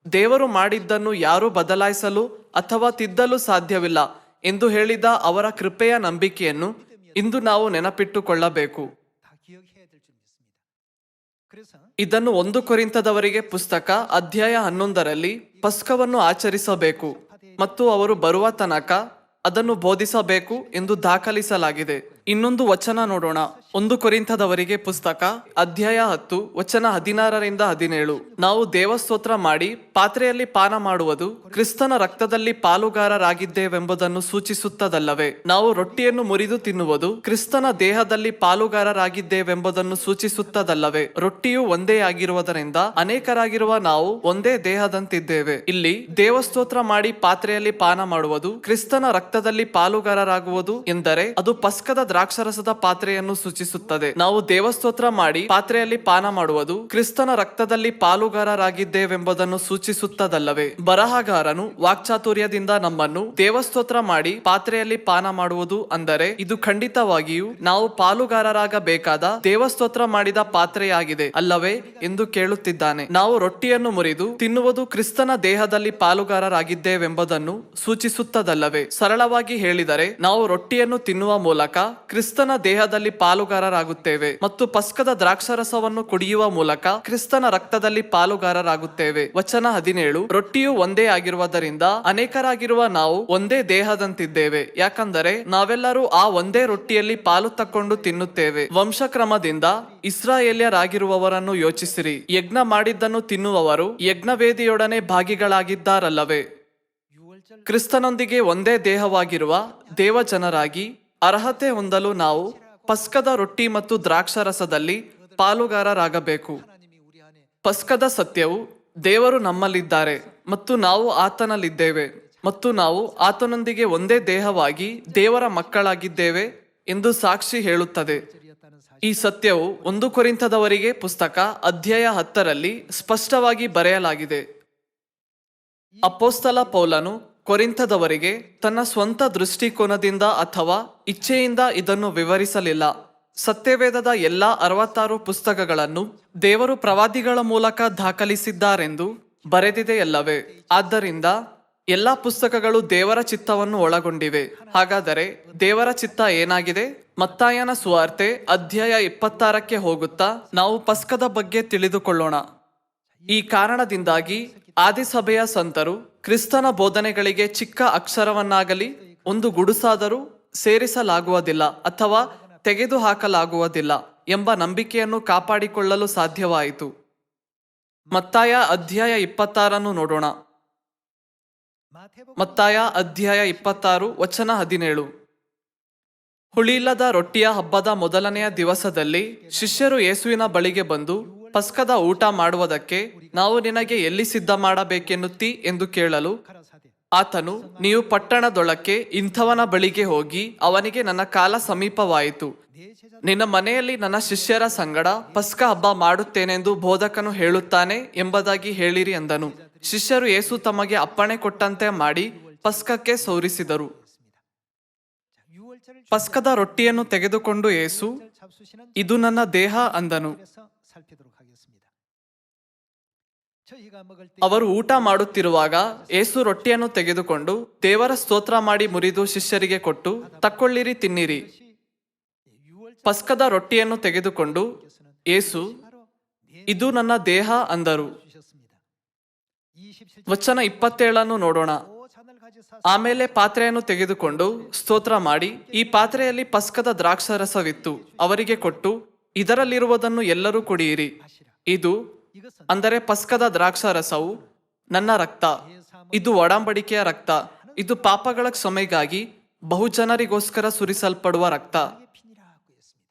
S1: ದೇವರು ಮಾಡಿದ್ದನ್ನು ಯಾರೂ ಬದಲಾಯಿಸಲು ಅಥವಾ ತಿದ್ದಲು ಸಾಧ್ಯವಿಲ್ಲ ಎಂದು ಹೇಳಿದ ಅವರ ಕೃಪೆಯ ನಂಬಿಕೆಯನ್ನು ಇಂದು ನಾವು ನೆನಪಿಟ್ಟುಕೊಳ್ಳಬೇಕು.
S2: 다 기억해야 될 줄 믿습니다. 그래서
S1: ಇದನ್ನು 1 ಕೊರಿಂಥದವರಿಗೆ ಪುಸ್ತಕ ಅಧ್ಯಾಯ 11ರಲ್ಲಿ ಪಸ್ಕವನ್ನು ಆಚರಿಸಬೇಕು ಮತ್ತು ಅವರು ಬರುವ ತನಕ ಅದನ್ನು ಬೋಧಿಸಬೇಕು ಎಂದು ದಾಖಲಿಸಲಾಗಿದೆ. ಇನ್ನೊಂದು ವಚನ ನೋಡೋಣ. 1 ಕೊರಿಂಥದವರಿಗೆ ಪುಸ್ತಕ ಅಧ್ಯಾಯ 10 ವಚನ 16ರಿಂದ 17. ನಾವು ದೇವಸ್ತೋತ್ರ ಮಾಡಿ ಪಾತ್ರೆಯಲ್ಲಿ ಪಾನ ಮಾಡುವುದು ಕ್ರಿಸ್ತನ ರಕ್ತದಲ್ಲಿ ಪಾಲುಗಾರರಾಗಿದ್ದೇವೆಂಬುದನ್ನು ಸೂಚಿಸುತ್ತದಲ್ಲವೇ? ನಾವು ರೊಟ್ಟಿಯನ್ನು ಮುರಿದು ತಿನ್ನುವುದು ಕ್ರಿಸ್ತನ ದೇಹದಲ್ಲಿ ಪಾಲುಗಾರರಾಗಿದ್ದೇವೆಂಬುದನ್ನು ಸೂಚಿಸುತ್ತದಲ್ಲವೇ? ರೊಟ್ಟಿಯು ಒಂದೇ ಆಗಿರುವುದರಿಂದ ಅನೇಕರಾಗಿರುವ ನಾವು ಒಂದೇ ದೇಹದಂತಿದ್ದೇವೆ. ಇಲ್ಲಿ ದೇವಸ್ತೋತ್ರ ಮಾಡಿ ಪಾತ್ರೆಯಲ್ಲಿ ಪಾನ ಮಾಡುವುದು ಕ್ರಿಸ್ತನ ರಕ್ತದಲ್ಲಿ ಪಾಲುಗಾರರಾಗುವುದು ಎಂದರೆ ಅದು ಪಸ್ಕದ ದ್ರಾಕ್ಷರಸದ ಪಾತ್ರೆಯನ್ನು ಸೂಚಿಸುತ್ತದೆ. ನಾವು ದೇವಸ್ತೋತ್ರ ಮಾಡಿ ಪಾತ್ರೆಯಲ್ಲಿ ಪಾನ ಮಾಡುವುದು ಕ್ರಿಸ್ತನ ರಕ್ತದಲ್ಲಿ ಪಾಲುಗಾರರಾಗಿದ್ದೇವೆಂಬುದನ್ನು ಸೂಚಿಸುತ್ತದಲ್ಲವೇ? ಬರಹಗಾರನು ವಾಕ್ಚಾತುರ್ಯದಿಂದ ನಮ್ಮನ್ನು ದೇವಸ್ತೋತ್ರ ಮಾಡಿ ಪಾತ್ರೆಯಲ್ಲಿ ಪಾನ ಮಾಡುವುದು ಅಂದರೆ ಇದು ಖಂಡಿತವಾಗಿಯೂ ನಾವು ಪಾಲುಗಾರರಾಗಬೇಕಾದ ದೇವಸ್ತೋತ್ರ ಮಾಡಿದ ಪಾತ್ರೆಯಾಗಿದೆ ಅಲ್ಲವೇ ಎಂದು ಕೇಳುತ್ತಿದ್ದಾನೆ. ನಾವು ರೊಟ್ಟಿಯನ್ನು ಮುರಿದು ತಿನ್ನುವುದು ಕ್ರಿಸ್ತನ ದೇಹದಲ್ಲಿ ಪಾಲುಗಾರರಾಗಿದ್ದೇವೆಂಬುದನ್ನು ಸೂಚಿಸುತ್ತದಲ್ಲವೇ? ಸರಳವಾಗಿ ಹೇಳಿದರೆ ನಾವು ರೊಟ್ಟಿಯನ್ನು ತಿನ್ನುವ ಮೂಲಕ ಕ್ರಿಸ್ತನ ದೇಹದಲ್ಲಿ ಪಾಲುಗಾರರಾಗುತ್ತೇವೆ ಮತ್ತು ಪಸ್ಕದ ದ್ರಾಕ್ಷರಸವನ್ನು ಕುಡಿಯುವ ಮೂಲಕ ಕ್ರಿಸ್ತನ ರಕ್ತದಲ್ಲಿ ಪಾಲುಗಾರರಾಗುತ್ತೇವೆ. ವಚನ 17 ರೊಟ್ಟಿಯು ಒಂದೇ ಆಗಿರುವುದರಿಂದ ಅನೇಕರಾಗಿರುವ ನಾವು ಒಂದೇ ದೇಹದಂತಿದ್ದೇವೆ, ಯಾಕಂದರೆ ನಾವೆಲ್ಲರೂ ಆ ಒಂದೇ ರೊಟ್ಟಿಯಲ್ಲಿ ಪಾಲು ತಕ್ಕೊಂಡು ತಿನ್ನುತ್ತೇವೆ. ವಂಶಕ್ರಮದಿಂದ ಇಸ್ರಾಯೇಲ್ಯರಾಗಿರುವವರನ್ನು ಯೋಚಿಸಿರಿ. ಯಜ್ಞ ಮಾಡಿದ್ದನ್ನು ತಿನ್ನುವವರು ಯಜ್ಞವೇದಿಯೊಡನೆ ಭಾಗಿಗಳಾಗಿದ್ದಾರಲ್ಲವೇ? ಕ್ರಿಸ್ತನೊಂದಿಗೆ ಒಂದೇ ದೇಹವಾಗಿರುವ ದೇವಜನರಾಗಿ ಅರ್ಹತೆ ಹೊಂದಲು ನಾವು ಪಸ್ಕದ ರೊಟ್ಟಿ ಮತ್ತು ದ್ರಾಕ್ಷರಸದಲ್ಲಿ ಪಾಲುಗಾರರಾಗಬೇಕು.
S2: 하나님이 우리 안에
S1: ಪಸ್ಕದ ಸತ್ಯವು ದೇವರು ನಮ್ಮಲ್ಲಿದ್ದಾರೆ ಮತ್ತು ನಾವು ಆತನಲ್ಲಿದ್ದೇವೆ ಮತ್ತು ನಾವು ಆತನೊಂದಿಗೆ ಒಂದೇ ದೇಹವಾಗಿ ದೇವರ ಮಕ್ಕಳಾಗಿದ್ದೇವೆ ಎಂದು ಸಾಕ್ಷಿ ಹೇಳುತ್ತದೆ.
S2: 절이었다는 사실
S1: ಈ ಸತ್ಯವು 1 ಕೊರಿಂಥದವರಿಗೆ ಪುಸ್ತಕ ಅಧ್ಯಾಯ 10ರಲ್ಲಿ ಸ್ಪಷ್ಟವಾಗಿ ಬರೆಯಲಾಗಿದೆ. ಅಪೊಸ್ತಲ ಪೌಲನು ಕೊರಿಂಥದವರಿಗೆ ತನ್ನ ಸ್ವಂತ ದೃಷ್ಟಿಕೋನದಿಂದ ಅಥವಾ ಇಚ್ಛೆಯಿಂದ ಇದನ್ನು ವಿವರಿಸಲಿಲ್ಲ. ಸತ್ಯವೇದದ ಎಲ್ಲಾ 66 ಪುಸ್ತಕಗಳನ್ನು ದೇವರು ಪ್ರವಾದಿಗಳ ಮೂಲಕ ದಾಖಲಿಸಿದ್ದಾರೆಂದು ಬರೆದಿದೆಯಲ್ಲವೇ? ಆದ್ದರಿಂದ ಎಲ್ಲಾ ಪುಸ್ತಕಗಳು ದೇವರ ಚಿತ್ತವನ್ನು ಒಳಗೊಂಡಿವೆ. ಹಾಗಾದರೆ ದೇವರ ಚಿತ್ತ ಏನಾಗಿದೆ? ಮತ್ತಾಯನ ಸುವಾರ್ತೆ ಅಧ್ಯಾಯ 26ಕ್ಕೆ ಹೋಗುತ್ತಾ ನಾವು ಪಸ್ಕದ ಬಗ್ಗೆ ತಿಳಿದುಕೊಳ್ಳೋಣ. ಈ ಕಾರಣದಿಂದಾಗಿ ಆದಿಸಭೆಯ ಸಂತರು ಕ್ರಿಸ್ತನ ಬೋಧನೆಗಳಿಗೆ ಚಿಕ್ಕ ಅಕ್ಷರವನ್ನಾಗಲಿ ಒಂದು ಗುಡುಸಾದರೂ ಸೇರಿಸಲಾಗುವುದಿಲ್ಲ ಅಥವಾ ತೆಗೆದುಹಾಕಲಾಗುವುದಿಲ್ಲ ಎಂಬ ನಂಬಿಕೆಯನ್ನು ಕಾಪಾಡಿಕೊಳ್ಳಲು ಸಾಧ್ಯವಾಯಿತು. ಮತ್ತಾಯ ಅಧ್ಯಾಯ 26 ನೋಡೋಣ.
S2: 마태복음
S1: ಮತ್ತಾಯ ಅಧ್ಯಾಯ 26 ವಚನ 17. ಹುಳಿಯಿಲ್ಲದ ರೊಟ್ಟಿಯ ಹಬ್ಬದ ಮೊದಲನೆಯ ದಿವಸದಲ್ಲಿ ಶಿಷ್ಯರು ಯೇಸುವಿನ ಬಳಿಗೆ ಬಂದು, ಪಸ್ಕದ ಊಟ ಮಾಡುವುದಕ್ಕೆ ನಾವು ನಿನಗೆ ಎಲ್ಲಿ ಸಿದ್ಧ ಮಾಡಬೇಕೆನ್ನುತ್ತಿ ಎಂದು ಕೇಳಲು
S2: 가라사대
S1: ಆತನು, ನೀವು ಪಟ್ಟಣದೊಳಕ್ಕೆ ಇಂಥವನ ಬಳಿಗೆ ಹೋಗಿ ಅವನಿಗೆ ನನ್ನ ಕಾಲ ಸಮೀಪವಾಯಿತು,
S2: 내 제자
S1: ನಿನ್ನ ಮನೆಯಲ್ಲಿ ನನ್ನ ಶಿಷ್ಯರ ಸಂಗಡ ಪಸ್ಕ ಹಬ್ಬ ಮಾಡುತ್ತೇನೆಂದು ಬೋಧಕನು ಹೇಳುತ್ತಾನೆ ಎಂಬುದಾಗಿ ಹೇಳಿರಿ ಎಂದನು. ಶಿಷ್ಯರು ಯೇಸು ತಮಗೆ ಅಪ್ಪಣೆ ಕೊಟ್ಟಂತೆ ಮಾಡಿ ಪಸ್ಕಕ್ಕೆ ಸೌರಿಸಿದರು.
S2: 6월절을
S1: ಪಸ್ಕದ ರೊಟ್ಟಿಯನ್ನು ತೆಗೆದುಕೊಂಡು ಯೇಸು,
S2: 잡수시는
S1: ಇದು ನನ್ನ ದೇಹ ಅಂದನು.
S2: 그래서 살피도록 하겠습니다. 저희가 먹을 때
S1: ಅವರು ಊಟ ಮಾಡುತ್ತಿರುವಾಗ ಯೇಸು ರೊಟ್ಟಿಯನ್ನು ತೆಗೆದುಕೊಂಡು ದೇವರ ಸ್ತೋತ್ರ ಮಾಡಿ ಮುರಿದು ಶಿಷ್ಯರಿಗೆ ಕೊಟ್ಟು, ತಕ್ಕೊಳ್ಳಿರಿ, ತಿನ್ನಿರಿ.
S2: 6월절
S1: ಪಸ್ಕದ ರೊಟ್ಟಿಯನ್ನು ತೆಗೆದುಕೊಂಡು ಯೇಸು,
S2: 바로
S1: ಇದು ನನ್ನ ದೇಹ ಅಂದರು.
S2: 주셨습니다. 27절
S1: ವಚನ 27 ನೋಡೋಣ.
S2: 잔을 가지사
S1: ಆಮೇಲೆ ಪಾತ್ರೆಯನ್ನು ತೆಗೆದುಕೊಂಡು ಸ್ತೋತ್ರ ಮಾಡಿ, ಈ ಪಾತ್ರೆಯಲ್ಲಿ ಪಸ್ಕದ ದ್ರಾಕ್ಷಾರಸವಿತ್ತು, ಅವರಿಗೆ ಕೊಟ್ಟು, ಇದರಲ್ಲಿರುವುದನ್ನು ಎಲ್ಲರೂ ಕುಡಿಯಿರಿ. ಇದು
S2: 이것은
S1: ಅಂದರೆ ಪಸ್ಕದ ದ್ರಾಕ್ಷಾರಸವು ನನ್ನ ರಕ್ತ, ಇದು ಒಡಂಬಡಿಕೆಯ ರಕ್ತ, ಇದು ಪಾಪಗಳ ಕ್ಷಮೆಗಾಗಿ ಬಹುಜನರಿಗೋಸ್ಕರ ಸುರಿಸಲ್ಪಡುವ ರಕ್ತ.
S2: 나의 피니라고 했습니다.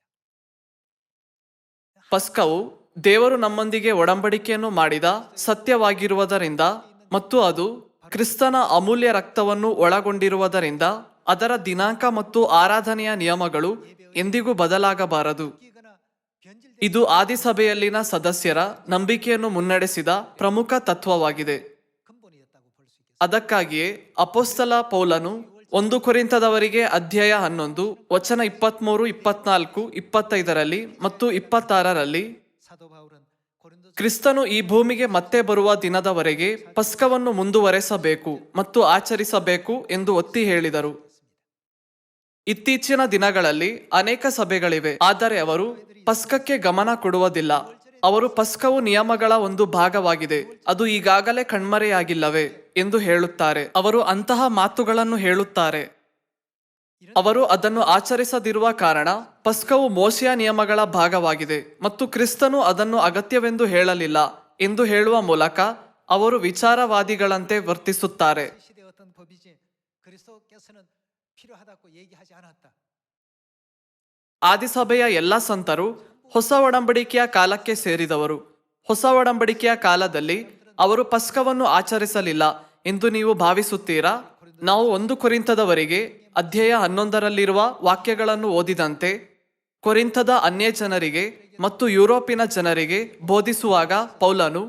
S1: ಪಸ್ಕವು ದೇವರು ನಮ್ಮೊಂದಿಗೆ ಒಡಂಬಡಿಕೆಯನ್ನು ಮಾಡಿದ ಸತ್ಯವಾಗಿರುವುದರಿಂದ ಮತ್ತು ಅದು ಕ್ರಿಸ್ತನ ಅಮೂಲ್ಯ ರಕ್ತವನ್ನು ಒಳಗೊಂಡಿರುವುದರಿಂದ ಅದರ ದಿನಾಂಕ ಮತ್ತು ಆರಾಧನೆಯ ನಿಯಮಗಳು ಎಂದಿಗೂ ಬದಲಾಗಬಾರದು.
S2: 바뀌거나 변질되는
S1: ಇದು ಆದಿಸಭೆಯಲ್ಲಿನ ಸದಸ್ಯರ ನಂಬಿಕೆಯನ್ನು ಮುನ್ನಡೆಸಿದ ಪ್ರಮುಖ ತತ್ವವಾಗಿದೆ.
S2: 근본이었다고 볼 수 있겠습니다.
S1: ಅದಕ್ಕಾಗಿಯೇ ಅಪೊಸ್ತಲ ಪೌಲನು 1 ಕೊರಿಂಥದವರಿಗೆ ಅಧ್ಯಾಯ 11 ವಚನ 23, 24, 25 ಮತ್ತು 26
S2: 사도 바울은 고린도
S1: ಕ್ರಿಸ್ತನು ಈ ಭೂಮಿಗೆ ಮತ್ತೆ ಬರುವ ದಿನದವರೆಗೆ ಪಸ್ಕವನ್ನು ಮುಂದುವರೆಸಬೇಕು ಮತ್ತು ಆಚರಿಸಬೇಕು ಎಂದು ಒತ್ತಿ ಹೇಳಿದರು. ಇತ್ತೀಚಿನ ದಿನಗಳಲ್ಲಿ ಅನೇಕ ಸಭೆಗಳಿವೆ, ಆದರೆ ಅವರು ಪಸ್ಕಕ್ಕೆ ಗಮನ ಕೊಡುವುದಿಲ್ಲ. ಅವರು ಪಸ್ಕವು ನಿಯಮಗಳ ಒಂದು ಭಾಗವಾಗಿದೆ, ಅದು ಈಗಾಗಲೇ ಕಣ್ಮರೆಯಾಗಿಲ್ಲವೇ ಎಂದು ಹೇಳುತ್ತಾರೆ. ಅವರು ಅಂತಹ ಮಾತುಗಳನ್ನು ಹೇಳುತ್ತಾರೆ. ಅವರು ಅದನ್ನು ಆಚರಿಸದಿರುವ ಕಾರಣ ಪಸ್ಕವು ಮೋಶೆಯ ನಿಯಮಗಳ ಭಾಗವಾಗಿದೆ ಮತ್ತು ಕ್ರಿಸ್ತನು ಅದನ್ನು ಅಗತ್ಯವೆಂದು ಹೇಳಲಿಲ್ಲ ಎಂದು ಹೇಳುವ ಮೂಲಕ ಅವರು ವಿಚಾರವಾದಿಗಳಂತೆ ವರ್ತಿಸುತ್ತಾರೆ.
S2: 시대 어떤 법이지 그리스도께서는 필요하다고 얘기하지 않았다.
S1: ಆದಿಸಭೆಯ ಎಲ್ಲ ಸಂತರು ಹೊಸ ಒಡಂಬಡಿಕೆಯ ಕಾಲಕ್ಕೆ ಸೇರಿದವರು. ಹೊಸ ಒಡಂಬಡಿಕೆಯ ಕಾಲದಲ್ಲಿ ಅವರು ಪಸ್ಕವನ್ನು ಆಚರಿಸಲಿಲ್ಲ ಎಂದು ನೀವು ಭಾವಿಸುತ್ತೀರಾ? ನಾವು 1 ಕೊರಿಂಥದವರಿಗೆ ಅಧ್ಯಾಯ 11 ವಾಕ್ಯಗಳನ್ನು ಓದಿದಂತೆ ಕೊರಿಂಥದ ಅನ್ಯ ಜನರಿಗೆ ಮತ್ತು ಯುರೋಪಿನ ಜನರಿಗೆ ಬೋಧಿಸುವಾಗ ಪೌಲನು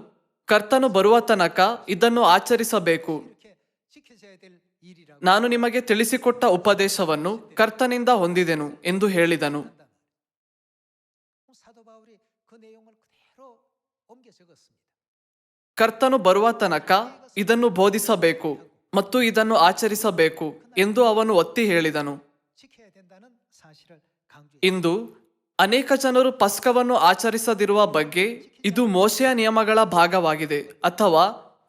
S1: ಕರ್ತನು ಬರುವ ತನಕ ಇದನ್ನು ಆಚರಿಸಬೇಕು.
S2: 이렇게 지켜져야 될 일이라고
S1: ನಾನು ನಿಮಗೆ ತಿಳಿಸಿಕೊಟ್ಟ ಉಪದೇಶವನ್ನು ಕರ್ತನಿಂದ ಹೊಂದಿದೆನು ಎಂದು ಹೇಳಿದನು.
S2: 한다. 사도 바울이 그 내용을 그대로 옮겨 적었습니다.
S1: ಕರ್ತನು ಬರುವ ತನಕ ಇದನ್ನು ಬೋಧಿಸಬೇಕು ಮತ್ತು ಇದನ್ನು ಆಚರಿಸಬೇಕು ಎಂದು ಅವನು ಒತ್ತಿ ಹೇಳಿದನು.
S2: 지켜야 된다는 사실을 강조했습니다.
S1: ಇಂದು ಅನೇಕ ಜನರು ಪಸ್ಕವನ್ನು ಆಚರಿಸದಿರುವ ಬಗ್ಗೆ ಇದು ಮೋಶೆಯ ನಿಯಮಗಳ ಭಾಗವಾಗಿದೆ ಅಥವಾ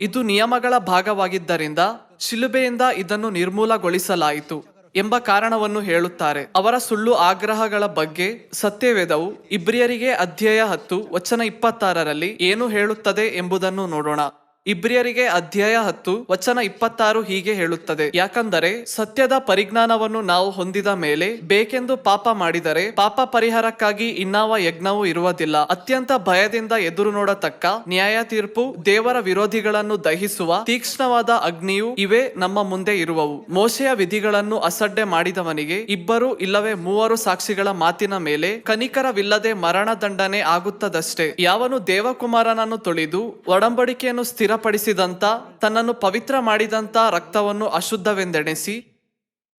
S1: ಇದು ನಿಯಮಗಳ ಭಾಗವಾಗಿದ್ದರಿಂದ ಶಿಲುಬೆಯಿಂದ ಇದನ್ನು ನಿರ್ಮೂಲಗೊಳಿಸಲಾಯಿತು ಎಂಬ ಕಾರಣವನ್ನು ಹೇಳುತ್ತಾರೆ. ಅವರ ಸುಳ್ಳು ಆಗ್ರಹಗಳ ಬಗ್ಗೆ ಸತ್ಯವೇದವು ಇಬ್ರಿಯರಿಗೆ ಅಧ್ಯಾಯ 10 ವಚನ 26 ಏನು ಹೇಳುತ್ತದೆ ಎಂಬುದನ್ನು ನೋಡೋಣ. ಇಬ್ರಿಯರಿಗೆ ಅಧ್ಯಾಯ 10 ವಚನ 26 ಹೀಗೆ ಹೇಳುತ್ತದೆ: ಯಾಕಂದರೆ ಸತ್ಯದ ಪರಿಜ್ಞಾನವನ್ನು ನಾವು ಹೊಂದಿದ ಮೇಲೆ ಬೇಕೆಂದು ಪಾಪ ಮಾಡಿದರೆ ಪಾಪ ಪರಿಹಾರಕ್ಕಾಗಿ ಇನ್ನಾವ ಯಜ್ಞವೂ ಇರುವುದಿಲ್ಲ. ಅತ್ಯಂತ ಭಯದಿಂದ ಎದುರು ನೋಡತಕ್ಕ ನ್ಯಾಯ ತೀರ್ಪು, ದೇವರ ವಿರೋಧಿಗಳನ್ನು ದಹಿಸುವ ತೀಕ್ಷ್ಣವಾದ ಅಗ್ನಿಯು ಇವೇ ನಮ್ಮ ಮುಂದೆ ಇರುವವು. ಮೋಶೆಯ ವಿಧಿಗಳನ್ನು ಅಸಡ್ಡೆ ಮಾಡಿದವನಿಗೆ 2 ಇಲ್ಲವೇ 3 ಸಾಕ್ಷಿಗಳ ಮಾತಿನ ಮೇಲೆ ಕನಿಕರವಿಲ್ಲದೆ ಮರಣದಂಡನೆ ಆಗುತ್ತದಷ್ಟೇ. ಯಾವನು ದೇವಕುಮಾರನನ್ನು ತೊಳೆದು ಒಡಂಬಡಿಕೆಯನ್ನು ಸ್ಥಿರಪಡಿಸಿದಂತ ತನ್ನನ್ನು ಪವಿತ್ರ ಮಾಡಿದಂತ ರಕ್ತವನ್ನು ಅಶುದ್ಧವೆಂದೆಣಿಸಿ.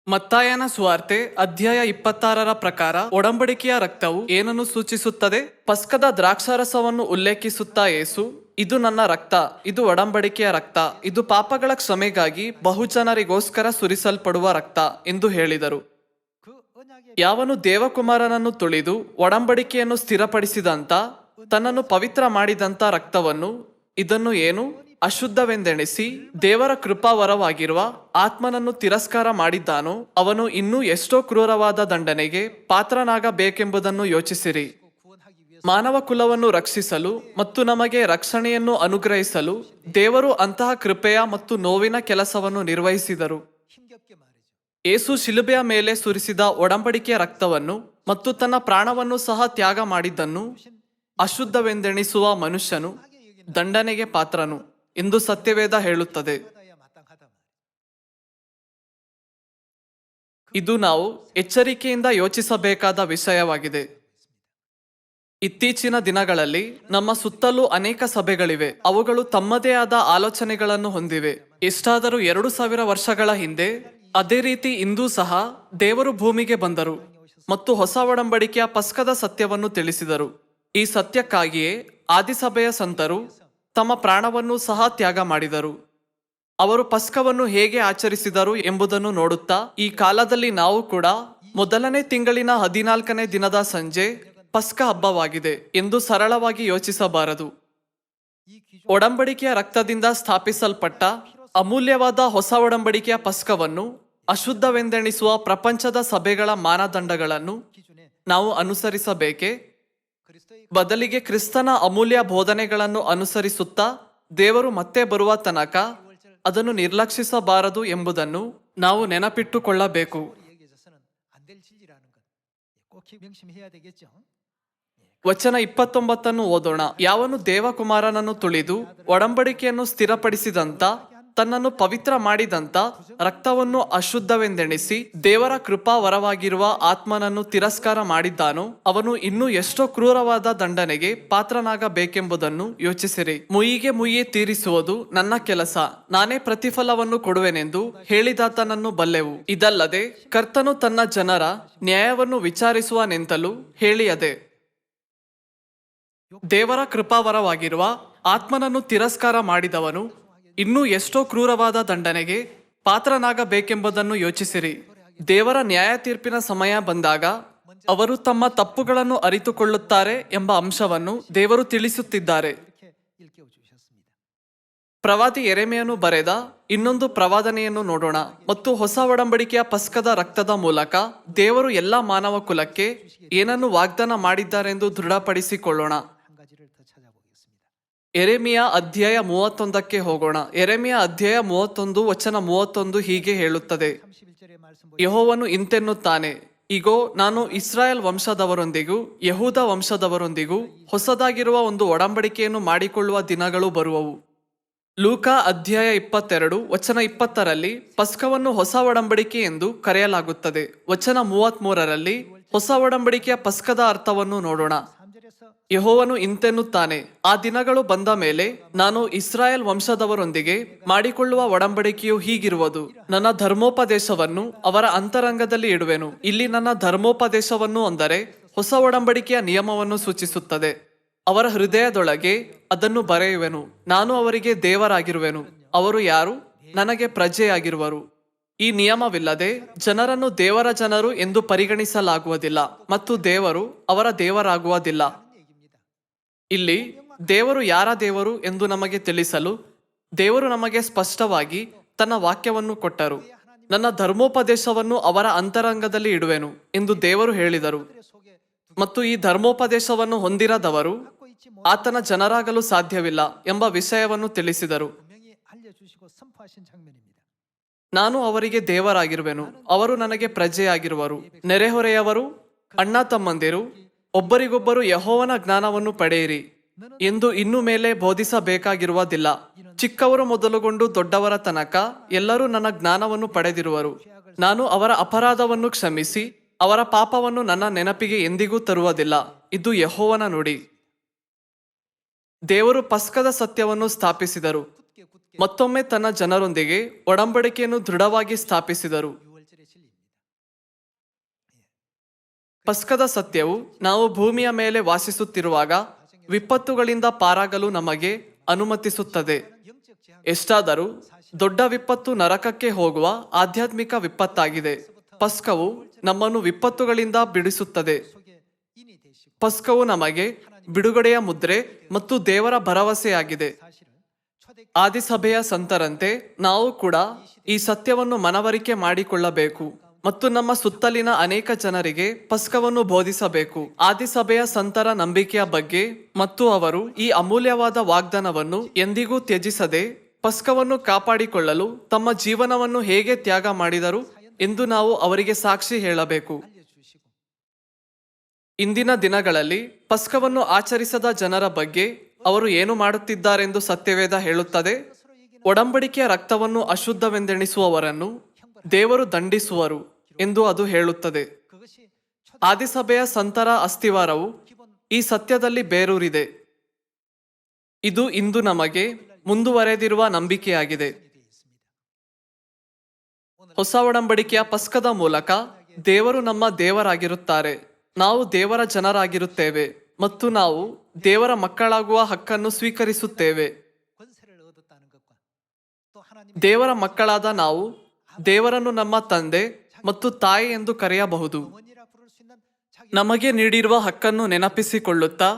S1: ಮತ್ತಾಯನ ಸುವಾರ್ತೆ ಅಧ್ಯಾಯ 26 ಪ್ರಕಾರ ಒಡಂಬಡಿಕೆಯ ರಕ್ತವು ಏನನ್ನು ಸೂಚಿಸುತ್ತದೆ? ಪಸ್ಕದ ದ್ರಾಕ್ಷಾರಸವನ್ನು ಉಲ್ಲೇಖಿಸುತ್ತಾ ಯೇಸು, ಇದು ನನ್ನ ರಕ್ತ, ಇದು ಒಡಂಬಡಿಕೆಯ ರಕ್ತ, ಇದು ಪಾಪಗಳ ಕ್ಷಮೆಗಾಗಿ ಬಹುಜನರಿಗೋಸ್ಕರ ಸುರಿಸಲ್ಪಡುವ ರಕ್ತ ಎಂದು ಹೇಳಿದರು.
S2: 그 언약의
S1: ಯಾವನು ದೇವಕುಮಾರನನ್ನು ತುಳಿದು ಒಡಂಬಡಿಕೆಯನ್ನು ಸ್ಥಿರಪಡಿಸಿದಂತ ತನ್ನನ್ನು ಪವಿತ್ರ ಮಾಡಿದಂತ ರಕ್ತವನ್ನು, ಇದನ್ನು ಏನು ಅಶುದ್ಧವೆಂದೆಣಿಸಿ ದೇವರ ಕೃಪಾವರವಾಗಿರುವ ಆತ್ಮನನ್ನು ತಿರಸ್ಕಾರ ಮಾಡಿದ್ದಾನೋ ಅವನು ಇನ್ನೂ ಎಷ್ಟೋ ಕ್ರೂರವಾದ ದಂಡನೆಗೆ ಪಾತ್ರನಾಗಬೇಕೆಂಬುದನ್ನು ಯೋಚಿಸಿರಿ.
S2: 구원하기 위해서
S1: ಮಾನವ ಕುಲವನ್ನು ರಕ್ಷಿಸಲು ಮತ್ತು ನಮಗೆ ರಕ್ಷಣೆಯನ್ನು ಅನುಗ್ರಹಿಸಲು ದೇವರು ಅಂತಹ ಕೃಪೆಯ ಮತ್ತು ನೋವಿನ ಕೆಲಸವನ್ನು ನಿರ್ವಹಿಸಿದರು.
S2: 힘겹게 말이죠.
S1: ಯೇಸು ಶಿಲುಬೆಯ ಮೇಲೆ ಸುರಿಸಿದ ಒಡಂಬಡಿಕೆಯ ರಕ್ತವನ್ನು ಮತ್ತು ತನ್ನ ಪ್ರಾಣವನ್ನು ಸಹ ತ್ಯಾಗ ಮಾಡಿದ್ದನ್ನು ಅಶುದ್ಧವೆಂದೆಣಿಸುವ ಮನುಷ್ಯನು ದಂಡನೆಗೆ ಪಾತ್ರನು ಎಂದು ಸತ್ಯವೇದ ಹೇಳುತ್ತದೆ.
S2: 받아야 마땅하다 말이죠.
S1: ಇದು ನಾವು ಎಚ್ಚರಿಕೆಯಿಂದ ಯೋಚಿಸಬೇಕಾದ ವಿಷಯವಾಗಿದೆ. ಇತ್ತೀಚಿನ ದಿನಗಳಲ್ಲಿ ನಮ್ಮ ಸುತ್ತಲೂ ಅನೇಕ ಸಭೆಗಳಿವೆ. ಅವುಗಳು ತಮ್ಮದೇ ಆದ ಆಲೋಚನೆಗಳನ್ನು ಹೊಂದಿವೆ. ಎಷ್ಟಾದರೂ 2000 ವರ್ಷಗಳ ಹಿಂದೆ ಅದೇ ರೀತಿ ಇಂದೂ ಸಹ ದೇವರು ಭೂಮಿಗೆ ಬಂದರು ಮತ್ತು ಹೊಸ ಒಡಂಬಡಿಕೆಯ ಪಸ್ಕದ ಸತ್ಯವನ್ನು ತಿಳಿಸಿದರು. ಈ ಸತ್ಯಕ್ಕಾಗಿಯೇ ಆದಿಸಭೆಯ ಸಂತರು ತಮ್ಮ ಪ್ರಾಣವನ್ನು ಸಹ ತ್ಯಾಗ ಮಾಡಿದರು. ಅವರು ಪಸ್ಕವನ್ನು ಹೇಗೆ ಆಚರಿಸಿದರು ಎಂಬುದನ್ನು ನೋಡುತ್ತಾ ಈ ಕಾಲದಲ್ಲಿ ನಾವು ಕೂಡ ಮೊದಲನೇ ತಿಂಗಳಿನ 14ನೇ ದಿನದ ಸಂಜೆ ಪಸ್ಕ ಹಬ್ಬವಾಗಿದೆ ಎಂದು ಸರಳವಾಗಿ ಯೋಚಿಸಬಾರದು.
S2: 이 기준
S1: ಒಡಂಬಡಿಕೆಯ ರಕ್ತದಿಂದ ಸ್ಥಾಪಿಸಲ್ಪಟ್ಟ ಅಮೂಲ್ಯವಾದ ಹೊಸ ಒಡಂಬಡಿಕೆಯ ಪಸ್ಕವನ್ನು ಅಶುದ್ಧವೆಂದೆಣಿಸುವ ಪ್ರಪಂಚದ ಸಭೆಗಳ ಮಾನದಂಡಗಳನ್ನು
S2: 기준에
S1: ನಾವು ಅನುಸರಿಸಬೇಕೇ?
S2: 그리스도의
S1: ಬದಲಿಗೆ ಕ್ರಿಸ್ತನ ಅಮೂಲ್ಯ ಬೋಧನೆಗಳನ್ನು ಅನುಸರಿಸುತ್ತಾ ದೇವರು ಮತ್ತೆ ಬರುವ ತನಕ ಅದನ್ನು ನಿರ್ಲಕ್ಷಿಸಬಾರದು ಎಂಬುದನ್ನು ನಾವು ನೆನಪಿಟ್ಟುಕೊಳ್ಳಬೇಕು.
S2: 얘기에 있어서는 안 될 진리라는 것 꼭 명심해야 되겠죠.
S1: ವಚನ 29 ಓದೋಣ. ಯಾವನು ದೇವಕುಮಾರನನ್ನು ತುಳಿದು ಒಡಂಬಡಿಕೆಯನ್ನು ಸ್ಥಿರಪಡಿಸಿದಂತ ತನ್ನನ್ನು ಪವಿತ್ರ ಮಾಡಿದಂತ ರಕ್ತವನ್ನು ಅಶುದ್ಧವೆಂದೆಣಿಸಿ ದೇವರ ಕೃಪಾ ವರವಾಗಿರುವ ಆತ್ಮನನ್ನು ತಿರಸ್ಕಾರ ಮಾಡಿದ್ದಾನೋ ಅವನು ಇನ್ನೂ ಎಷ್ಟೋ ಕ್ರೂರವಾದ ದಂಡನೆಗೆ ಪಾತ್ರನಾಗಬೇಕೆಂಬುದನ್ನು ಯೋಚಿಸಿರಿ. ಮುಯ್ಯಿಗೆ ಮುಯ್ಯಿ ತೀರಿಸುವುದು ನನ್ನ ಕೆಲಸ, ನಾನೇ ಪ್ರತಿಫಲವನ್ನು ಕೊಡುವೆನೆಂದು ಹೇಳಿದಾತನನ್ನು ಬಲ್ಲೆವು. ಇದಲ್ಲದೆ ಕರ್ತನು ತನ್ನ ಜನರ ನ್ಯಾಯವನ್ನು ವಿಚಾರಿಸುವನೆಂತಲೂ ಹೇಳಿಯದೆ. ದೇವರ ಕೃಪಾವರವಾಗಿರುವ ಆತ್ಮನನ್ನು ತಿರಸ್ಕಾರ ಮಾಡಿದವನು ಇನ್ನೂ ಎಷ್ಟೋ ಕ್ರೂರವಾದ ದಂಡನೆಗೆ ಪಾತ್ರನಾಗಬೇಕೆಂಬುದನ್ನು ಯೋಚಿಸಿರಿ. ದೇವರ ನ್ಯಾಯ ತೀರ್ಪಿನ ಸಮಯ ಬಂದಾಗ ಅವರು ತಮ್ಮ ತಪ್ಪುಗಳನ್ನು ಅರಿತುಕೊಳ್ಳುತ್ತಾರೆ ಎಂಬ ಅಂಶವನ್ನು ದೇವರು ತಿಳಿಸುತ್ತಿದ್ದಾರೆ.
S2: 이렇게 일깨워 주셨습니다.
S1: ಪ್ರವಾದಿ ಯೆರೆಮೀಯನು ಬರೆದ ಇನ್ನೊಂದು ಪ್ರವಾದನೆಯನ್ನು ನೋಡೋಣ. ಮತ್ತು ಹೊಸ ಒಡಂಬಡಿಕೆಯ ಪಸ್ಕದ ರಕ್ತದ ಮೂಲಕ ದೇವರು ಎಲ್ಲಾ ಮಾನವ ಕುಲಕ್ಕೆ ಏನನ್ನು ವಾಗ್ದಾನ ಮಾಡಿದ್ದಾರೆಂದು ದೃಢಪಡಿಸಿಕೊಳ್ಳೋಣ.
S2: 한 가지를 더 찾아보겠습니다.
S1: ಯೆರೆಮೀಯ ಅಧ್ಯಾಯ 31ಕ್ಕೆ ಹೋಗೋಣ. ಯೆರೆಮೀಯ ಅಧ್ಯಾಯ 31 ವಚನ 31 ಹೀಗೆ ಹೇಳುತ್ತದೆ.
S2: 31절의 말씀
S1: ಯೆಹೋವನು ಇಂತೆನ್ನುತ್ತಾನೆ, ಇಗೋ ನಾನು ಇಸ್ರಾಯೇಲ್ ವಂಶದವರೊಂದಿಗೂ ಯಹೂದ ವಂಶದವರೊಂದಿಗೂ ಹೊಸದಾಗಿರುವ ಒಂದು ಒಡಂಬಡಿಕೆಯನ್ನು ಮಾಡಿಕೊಳ್ಳುವ ದಿನಗಳು ಬರುವವು. ಲೂಕ ಅಧ್ಯಾಯ 22 ವಚನ 20ರಲ್ಲಿ ಪಸ್ಕವನ್ನು ಹೊಸ ಒಡಂಬಡಿಕೆ ಎಂದು ಕರೆಯಲಾಗುತ್ತದೆ. ವಚನ 33ರಲ್ಲಿ ಹೊಸ ಒಡಂಬಡಿಕೆಯ ಪಸ್ಕದ ಅರ್ಥವನ್ನು ನೋಡೋಣ.
S2: 3절에서
S1: ಯೆಹೋವನು ಇಂತೆನ್ನುತ್ತಾನೆ, ಆ ದಿನಗಳು ಬಂದ ಮೇಲೆ ನಾನು ಇಸ್ರಾಯೇಲ್ ವಂಶದವರೊಂದಿಗೆ ಮಾಡಿಕೊಳ್ಳುವ ಒಡಂಬಡಿಕೆಯು ಹೀಗಿರುವುದು. ನನ್ನ ಧರ್ಮೋಪದೇಶವನ್ನು ಅವರ ಅಂತರಂಗದಲ್ಲಿ ಇಡುವೆನು. ಇಲ್ಲಿ ನನ್ನ ಧರ್ಮೋಪದೇಶವನ್ನು ಅಂದರೆ ಹೊಸ ಒಡಂಬಡಿಕೆಯ ನಿಯಮವನ್ನು ಸೂಚಿಸುತ್ತದೆ. ಅವರ ಹೃದಯದೊಳಗೆ ಅದನ್ನು ಬರೆಯುವೆನು. ನಾನು ಅವರಿಗೆ ದೇವರಾಗಿರುವೆನು, ಅವರು ಯಾರು ನನಗೆ ಪ್ರಜೆಯಾಗಿರುವರು. ಈ ನಿಯಮವಿಲ್ಲದೆ ಜನರನ್ನು ದೇವರ ಜನರು ಎಂದು ಪರಿಗಣಿಸಲಾಗುವುದಿಲ್ಲ ಮತ್ತು ದೇವರು ಅವರ ದೇವರಾಗುವುದಿಲ್ಲ.
S2: 얘기입니다.
S1: ಇಲ್ಲಿ ದೇವರು ಯಾರ ದೇವರು ಎಂದು ನಮಗೆ ತಿಳಿಸಲು ದೇವರು ನಮಗೆ ಸ್ಪಷ್ಟವಾಗಿ ತನ್ನ ವಾಕ್ಯವನ್ನು ಕೊಟ್ಟರು. ನನ್ನ ಧರ್ಮೋಪದೇಶವನ್ನು ಅವರ ಅಂತರಂಗದಲ್ಲಿ ಇಡುವೆನು ಎಂದು ದೇವರು ಹೇಳಿದರು.
S2: 그들의 속에
S1: ಮತ್ತು ಈ ಧರ್ಮೋಪದೇಶವನ್ನು ಹೊಂದಿರದವರು
S2: 갖고 있지
S1: ಆತನ ಜನರಾಗಲು ಸಾಧ್ಯವಿಲ್ಲ ಎಂಬ ವಿಷಯವನ್ನು ತಿಳಿಸಿದರು.
S2: 분명히 알려주시고 선포하신 장면입니다.
S1: ನಾನು ಅವರಿಗೆ ದೇವರಾಗಿರುವೆನು, ಅವರು ನನಗೆ ಪ್ರಜೆಯಾಗಿರುವರು. ನೆರೆಹೊರೆಯವರು, ಅಣ್ಣ ತಮ್ಮಂದಿರು ಒಬ್ಬರಿಗೊಬ್ಬರು ಯೆಹೋವನ ಜ್ಞಾನವನ್ನು ಪಡೆಯಿರಿ ಎಂದು ಇನ್ನು ಮೇಲೆ ಬೋಧಿಸಬೇಕಾಗಿರುವುದಿಲ್ಲ. ಚಿಕ್ಕವರು ಮೊದಲುಗೊಂಡು ದೊಡ್ಡವರ ತನಕ ಎಲ್ಲರೂ ನನ್ನ ಜ್ಞಾನವನ್ನು ಪಡೆದಿರುವರು. ನಾನು ಅವರ ಅಪರಾಧವನ್ನು ಕ್ಷಮಿಸಿ ಅವರ ಪಾಪವನ್ನು ನನ್ನ ನೆನಪಿಗೆ ಎಂದಿಗೂ ತರುವುದಿಲ್ಲ. ಇದು ಯೆಹೋವನ ನುಡಿ. ದೇವರು ಪಸ್ಕದ ಸತ್ಯವನ್ನು ಸ್ಥಾಪಿಸಿದರು.
S2: 굳게
S1: ಮತ್ತೊಮ್ಮೆ ತನ್ನ ಜನರೊಂದಿಗೆ ಒಡಂಬಡಿಕೆಯನ್ನು ದೃಢವಾಗಿ ಸ್ಥಾಪಿಸಿದರು.
S2: 6월절의 진리입니다.
S1: ಪಸ್ಕದ ಸತ್ಯವು ನಾವು ಭೂಮಿಯ ಮೇಲೆ ವಾಸಿಸುತ್ತಿರುವಾಗ ವಿಪತ್ತುಗಳಿಂದ ಪಾರಾಗಲು ನಮಗೆ ಅನುಮತಿಸುತ್ತದೆ.
S2: 영적 제한
S1: ಎಷ್ಟಾದರೂ ದೊಡ್ಡ ವಿಪತ್ತು ನರಕಕ್ಕೆ ಹೋಗುವ ಆಧ್ಯಾತ್ಮಿಕ ವಿಪತ್ತಾಗಿದೆ. ಪಸ್ಕವು ನಮ್ಮನ್ನು ವಿಪತ್ತುಗಳಿಂದ ಬಿಡಿಸುತ್ತದೆ.
S2: 속에 인이 되시고
S1: ಪಸ್ಕವು ನಮಗೆ ಬಿಡುಗಡೆಯ ಮುದ್ರೆ ಮತ್ತು ದೇವರ ಭರವಸೆಯಾಗಿದೆ.
S2: 사실은 초대
S1: ಆದಿಸಭೆಯ ಸಂತರಂತೆ ನಾವು ಕೂಡ ಈ ಸತ್ಯವನ್ನು ಮನವರಿಕೆ ಮಾಡಿಕೊಳ್ಳಬೇಕು ಮತ್ತು ನಮ್ಮ ಸುತ್ತಲಿನ ಅನೇಕ ಜನರಿಗೆ ಪಸ್ಕವನ್ನು ಬೋಧಿಸಬೇಕು. ಆದಿಸಭೆಯ ಸಂತರ ನಂಬಿಕೆಯ ಬಗ್ಗೆ ಮತ್ತು ಅವರು ಈ ಅಮೂಲ್ಯವಾದ ವಾಗ್ದಾನವನ್ನು ಎಂದಿಗೂ ತ್ಯಜಿಸದೆ ಪಸ್ಕವನ್ನು ಕಾಪಾಡಿಕೊಳ್ಳಲು ತಮ್ಮ ಜೀವನವನ್ನು ಹೇಗೆ ತ್ಯಾಗ ಮಾಡಿದರು ಎಂದು ನಾವು ಅವರಿಗೆ ಸಾಕ್ಷಿ ಹೇಳಬೇಕು.
S2: 알려주시고
S1: ಇಂದಿನ ದಿನಗಳಲ್ಲಿ ಪಸ್ಕವನ್ನು ಆಚರಿಸದ ಜನರ ಬಗ್ಗೆ ಅವರು ಏನು ಮಾಡುತ್ತಿದ್ದಾರೆಂದು ಸತ್ಯವೇದ ಹೇಳುತ್ತದೆ. ಒಡಂಬಡಿಕೆಯ ರಕ್ತವನ್ನು ಅಶುದ್ಧವೆಂದೆಣಿಸುವವರನ್ನು ದೇವರು ದಂಡಿಸುವರು ಎಂದು ಅದು ಹೇಳುತ್ತದೆ.
S2: 그것이
S1: ಆದಿಸಭೆಯ ಸಂತರ ಅಸ್ತಿವಾರವು ಈ ಸತ್ಯದಲ್ಲಿ ಬೇರೂರಿದೆ. ಇದು ಇಂದು ನಮಗೆ ಮುಂದುವರೆದಿರುವ ನಂಬಿಕೆಯಾಗಿದೆ.
S2: 초대되어 있습니다.
S1: ಹೊಸ ಒಡಂಬಡಿಕೆಯ ಪಸ್ಕದ ಮೂಲಕ ದೇವರು ನಮ್ಮ ದೇವರಾಗಿರುತ್ತಾರೆ. ನಾವು ದೇವರ ಜನರಾಗಿರುತ್ತೇವೆ ಮತ್ತು ನಾವು ದೇವರ ಮಕ್ಕಳಾಗುವ ಹಕ್ಕನ್ನು ಸ್ವೀಕರಿಸುತ್ತೇವೆ.
S2: 권세를 얻었다는 것과 또 하나님
S1: ದೇವರ ಮಕ್ಕಳಾದ ನಾವು ದೇವರನ್ನು ನಮ್ಮ ತಂದೆ ಮತ್ತು ತಾಯಿ ಎಂದು ಕರೆಯಬಹುದು.
S2: 어머니라 부를 수 있는 자기
S1: ನಮಗೆ ನೀಡಿರುವ ಹಕ್ಕನ್ನು ನೆನಪಿಸಿಕೊಳ್ಳುತ್ತಾ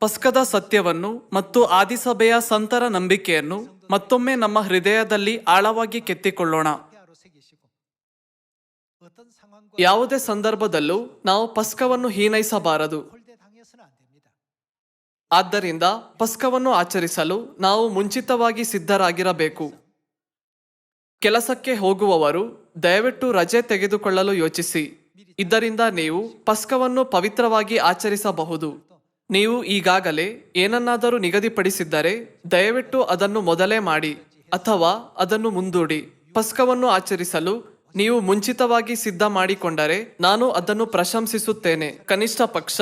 S1: ಪಸ್ಕದ ಸತ್ಯವನ್ನು ಮತ್ತು ಆದಿಸಭೆಯ ಸಂತರ ನಂಬಿಕೆಯನ್ನು ಮತ್ತೊಮ್ಮೆ ನಮ್ಮ ಹೃದಯದಲ್ಲಿ ಆಳವಾಗಿ ಕೆತ್ತಿಕೊಳ್ಳೋಣ.
S2: 폐하로 새기시고 어떤 상황과
S1: ಯಾವುದೇ ಸಂದರ್ಭದಲ್ಲೂ ನಾವು ಪಸ್ಕವನ್ನು ಹೀನೈಸಬಾರದು.
S2: 홀대당해서는 안 됩니다.
S1: ಆದ್ದರಿಂದ ಪಸ್ಕವನ್ನು ಆಚರಿಸಲು ನಾವು ಮುಂಚಿತವಾಗಿ ಸಿದ್ಧರಾಗಿರಬೇಕು. ಕೆಲಸಕ್ಕೆ ಹೋಗುವವರು ದಯವಿಟ್ಟು ರಜೆ ತೆಗೆದುಕೊಳ್ಳಲು ಯೋಚಿಸಿ. ಇದರಿಂದ ನೀವು ಪಸ್ಕವನ್ನು ಪವಿತ್ರವಾಗಿ ಆಚರಿಸಬಹುದು. ನೀವು ಈಗಾಗಲೇ ಏನನ್ನಾದರೂ ನಿಗದಿಪಡಿಸಿದ್ದರೆ ದಯವಿಟ್ಟು ಅದನ್ನು ಮೊದಲೇ ಮಾಡಿ. ಅಥವಾ ಅದನ್ನು ಮುಂದೂಡಿ. ಪಸ್ಕವನ್ನು ಆಚರಿಸಲು ನೀವು ಮುಂಚಿತವಾಗಿ ಸಿದ್ಧ ಮಾಡಿಕೊಂಡರೆ ನಾನು ಅದನ್ನು ಪ್ರಶಂಸಿಸುತ್ತೇನೆ. ಕನಿಷ್ಠ ಪಕ್ಷ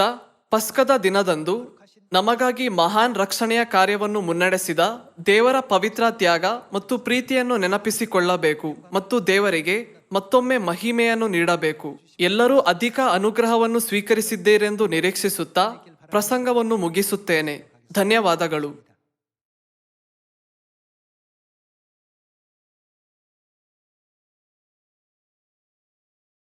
S1: ಪಸ್ಕದ ದಿನದಂದು ನಮಗಾಗಿ ಮಹಾನ್ ರಕ್ಷಣೆಯ ಕಾರ್ಯವನ್ನು ಮುನ್ನಡೆಸಿದ ದೇವರ ಪವಿತ್ರ ತ್ಯಾಗ ಮತ್ತು ಪ್ರೀತಿಯನ್ನು ನೆನಪಿಸಿಕೊಳ್ಳಬೇಕು ಮತ್ತು ದೇವರಿಗೆ ಮತ್ತೊಮ್ಮೆ ಮಹಿಮೆಯನ್ನು ನೀಡಬೇಕು. ಎಲ್ಲರೂ ಅಧಿಕ ಅನುಗ್ರಹವನ್ನು ಸ್ವೀಕರಿಸಿದ್ದೀರೆಂದು ನಿರೀಕ್ಷಿಸುತ್ತಾ ಪ್ರಸಂಗವನ್ನು ಮುಗಿಸುತ್ತೇನೆ. ಧನ್ಯವಾದಗಳು.